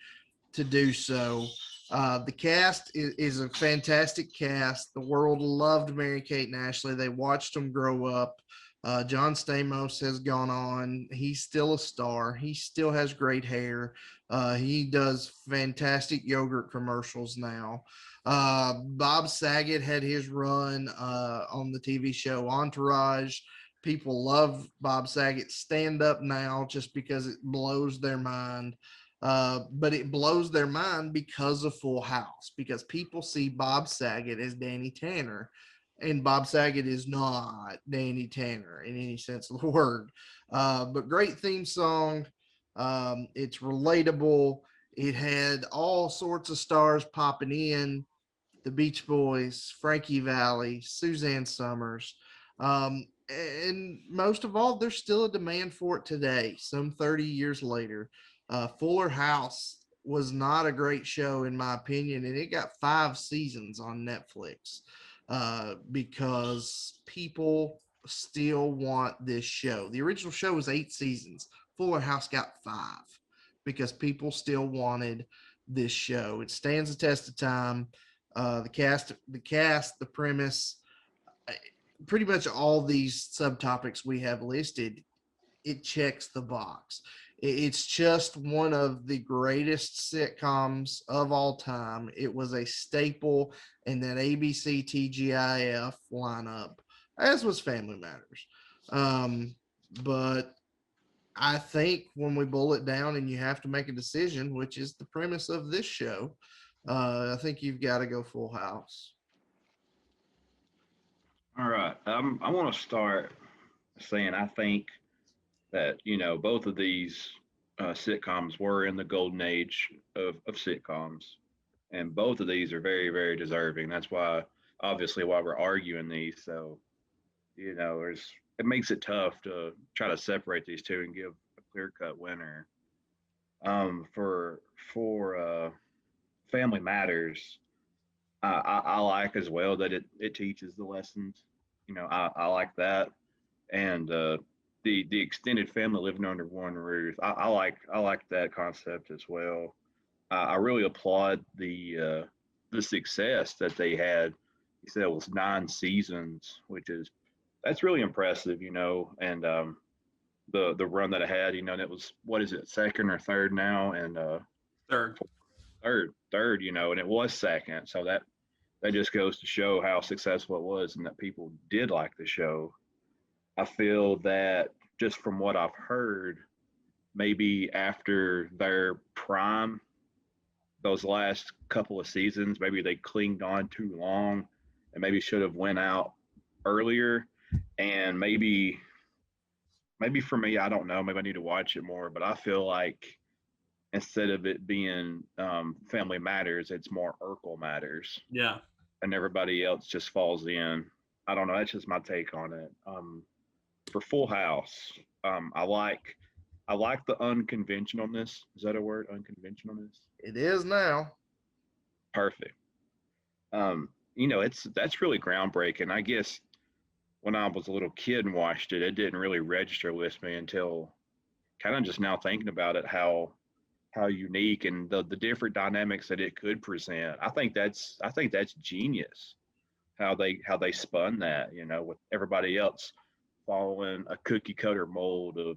to do so. The cast is a fantastic cast. The world loved Mary-Kate and Ashley. They watched them grow up. John Stamos has gone on. He's still a star. He still has great hair. He does fantastic yogurt commercials now. Bob Saget had his run on the TV show Entourage. People love Bob Saget's stand-up now just because it blows their mind. But it blows their mind because of Full House, because people see Bob Saget as Danny Tanner, and Bob Saget is not Danny Tanner in any sense of the word. But great theme song. It's relatable. It had all sorts of stars popping in: the Beach Boys, Frankie Valli, Suzanne Summers. And most of all, there's still a demand for it today, some 30 years later. Fuller House was not a great show, in my opinion, and it got 5 seasons on Netflix because people still want this show. The original show was 8 seasons. Fuller House got 5 because people still wanted this show. It stands the test of time. The cast, the premise, pretty much all these subtopics we have listed, it checks the box. It's just one of the greatest sitcoms of all time. It was a staple in that ABC TGIF lineup, as was Family Matters. But I think when we boil it down and you have to make a decision, which is the premise of this show, I think you've got to go Full House. All right. I want to start saying I think that, both of these sitcoms were in the golden age of sitcoms. And both of these are very, very deserving. That's why we're arguing these. So, it makes it tough to try to separate these two and give a clear cut winner. For Family Matters, I like as well that it teaches the lessons. I like that, and the extended family living under one roof. I like that concept as well. I really applaud the success that they had. He said it was 9 seasons, which is that's really impressive, and the run that I had, and it was what is it, second or third now, and Third. third, and it was second, so that just goes to show how successful it was and that people did like the show. I feel that just from what I've heard, maybe after their prime, those last couple of seasons, maybe they clinged on too long and maybe should have went out earlier. And maybe for me, I don't know, maybe I need to watch it more, but I feel like instead of it being Family Matters, it's more Urkel Matters, Yeah. and everybody else just falls in. I don't know. That's just my take on it. For Full House, I like the unconventionalness. Is that a word? Unconventionalness. It is now. Perfect. That's really groundbreaking. I guess when I was a little kid and watched it, it didn't really register with me until kind of just now thinking about it, how unique and the different dynamics that it could present. I think that's genius how they spun that, with everybody else following a cookie cutter mold of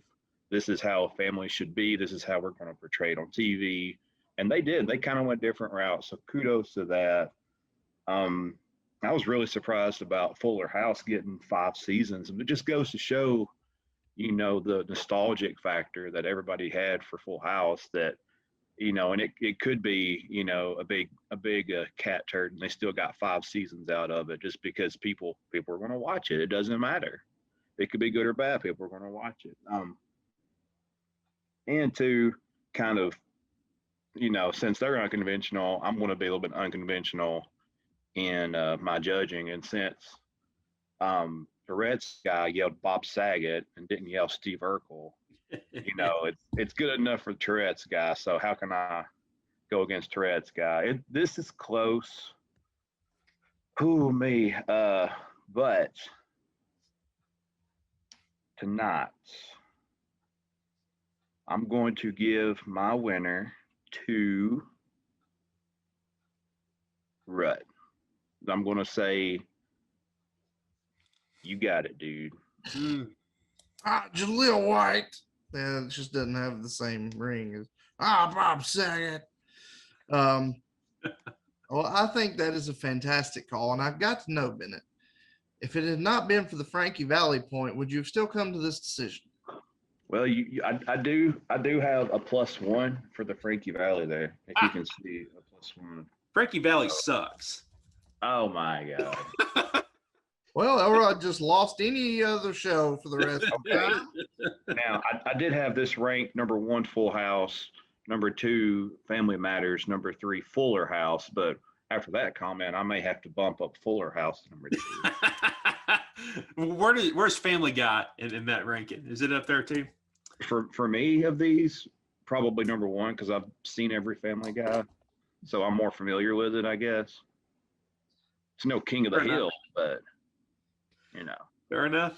this is how a family should be, this is how we're going to portray it on TV. And they kind of went different routes. So kudos to that. I was really surprised about Fuller House getting 5 seasons. And it just goes to show, the nostalgic factor that everybody had for Full House, that and it could be, a big cat turd, and they still got 5 seasons out of it just because people are going to watch it. It doesn't matter. It could be good or bad. People are going to watch it. And to kind of, since they're unconventional, I'm going to be a little bit unconventional in my judging. And since Tourette's guy yelled Bob Saget and didn't yell Steve Urkel, it's good enough for Tourette's guy. So how can I go against Tourette's guy? This is close. Ooh, me. But tonight, I'm going to give my winner to Rut. I'm going to say, you got it, dude. Jaleel White. Yeah, it just doesn't have the same ring as Bob Saget. Well, I think that is a fantastic call, and I've got to know, Bennett, if it had not been for the Frankie Valley point, would you have still come to this decision? Well, I do have a +1 for the Frankie Valley there. If you can see a +1. Frankie Valley sucks. Oh my God. Well, or I just lost any other show for the rest of the time. Now, I did have this ranked number 1, Full House, number 2, Family Matters, number 3, Fuller House. But after that comment, I may have to bump up Fuller House to number 2. Where's Family Guy in that ranking? Is it up there too? For me, of these, probably number 1 because I've seen every Family Guy, so I'm more familiar with it, I guess. It's no King of the Hill, but Fair enough.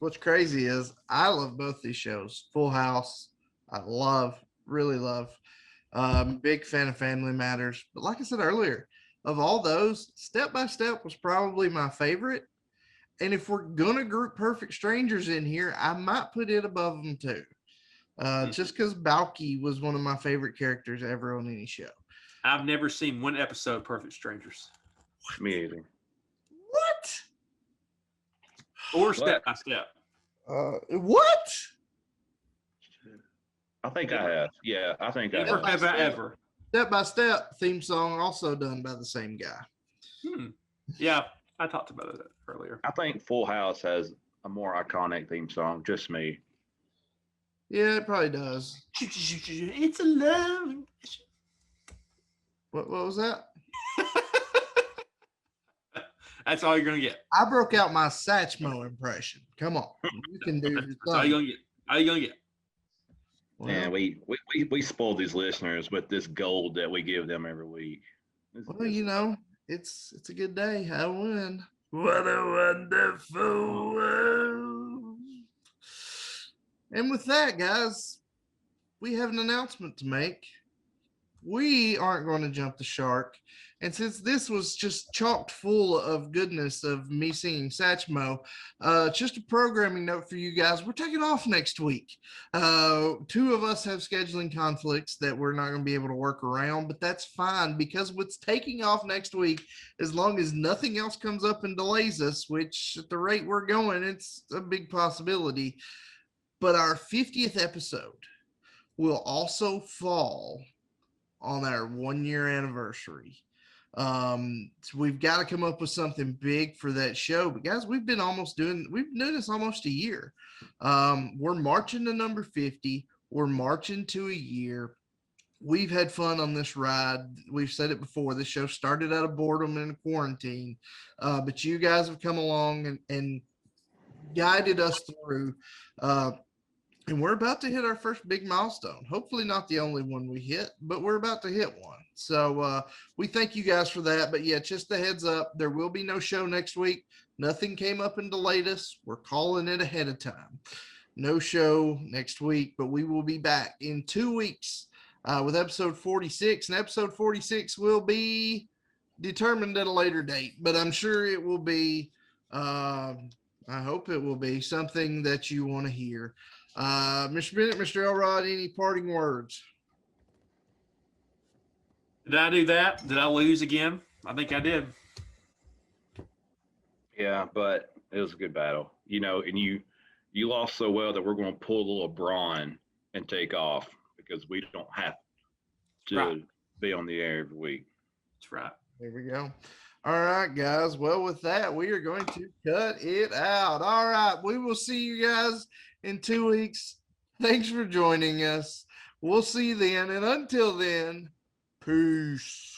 What's crazy is I love both these shows. Full House, I really love. Big fan of Family Matters. But like I said earlier, of all those, Step by Step was probably my favorite. And if we're going to group Perfect Strangers in here, I might put it above them too. Just because Balky was one of my favorite characters ever on any show. I've never seen one episode of Perfect Strangers. Me either. What? Or Step by Step. What? I think I have. Yeah, I think I Never have. have I ever. Step by Step theme song also done by the same guy. Yeah, I talked about it earlier. I think Full House has a more iconic theme song. Just me. Yeah, it probably does. It's a love. What was that? That's all you're gonna get. I broke out my Satchmo impression. Come on, you can do your That's all you're gonna get. All you're gonna get. Well, And we spoil these listeners with this gold that we give them every week. well, it's a good day. I win. What a wonderful world. And with that, guys, we have an announcement to make. We aren't going to jump the shark. And since this was just chocked full of goodness of me singing Satchmo, just a programming note for you guys. We're taking off next week. Two of us have scheduling conflicts that we're not going to be able to work around, but that's fine because what's taking off next week, as long as nothing else comes up and delays us, which at the rate we're going, it's a big possibility. But our 50th episode will also fall on our 1 year anniversary. So we've got to come up with something big for that show. But guys, we've been doing this almost a year. We're marching to number 50. We're marching to a year. We've had fun on this ride. We've said it before. This show started out of boredom and quarantine, but you guys have come along and guided us through. And we're about to hit our first big milestone. Hopefully not the only one we hit, but we're about to hit one. So we thank you guys for that. But yeah, just a heads up, there will be no show next week. Nothing came up and delayed us. We're calling it ahead of time. No show next week, but we will be back in 2 weeks with episode 46. And episode 46 will be determined at a later date, but I'm sure it will be, I hope it will be something that you want to hear. Mr. Bennett, Mr. Elrod, any parting words? Did I do that? Did I lose again? I think I did. Yeah, but it was a good battle, and you lost so well that we're going to pull a little Braun and take off because we don't have to be on the air every week. That's right. There we go. All right, guys. Well, with that, we are going to cut it out. All right. We will see you guys in 2 weeks. Thanks for joining us. We'll see you then. And until then, peace.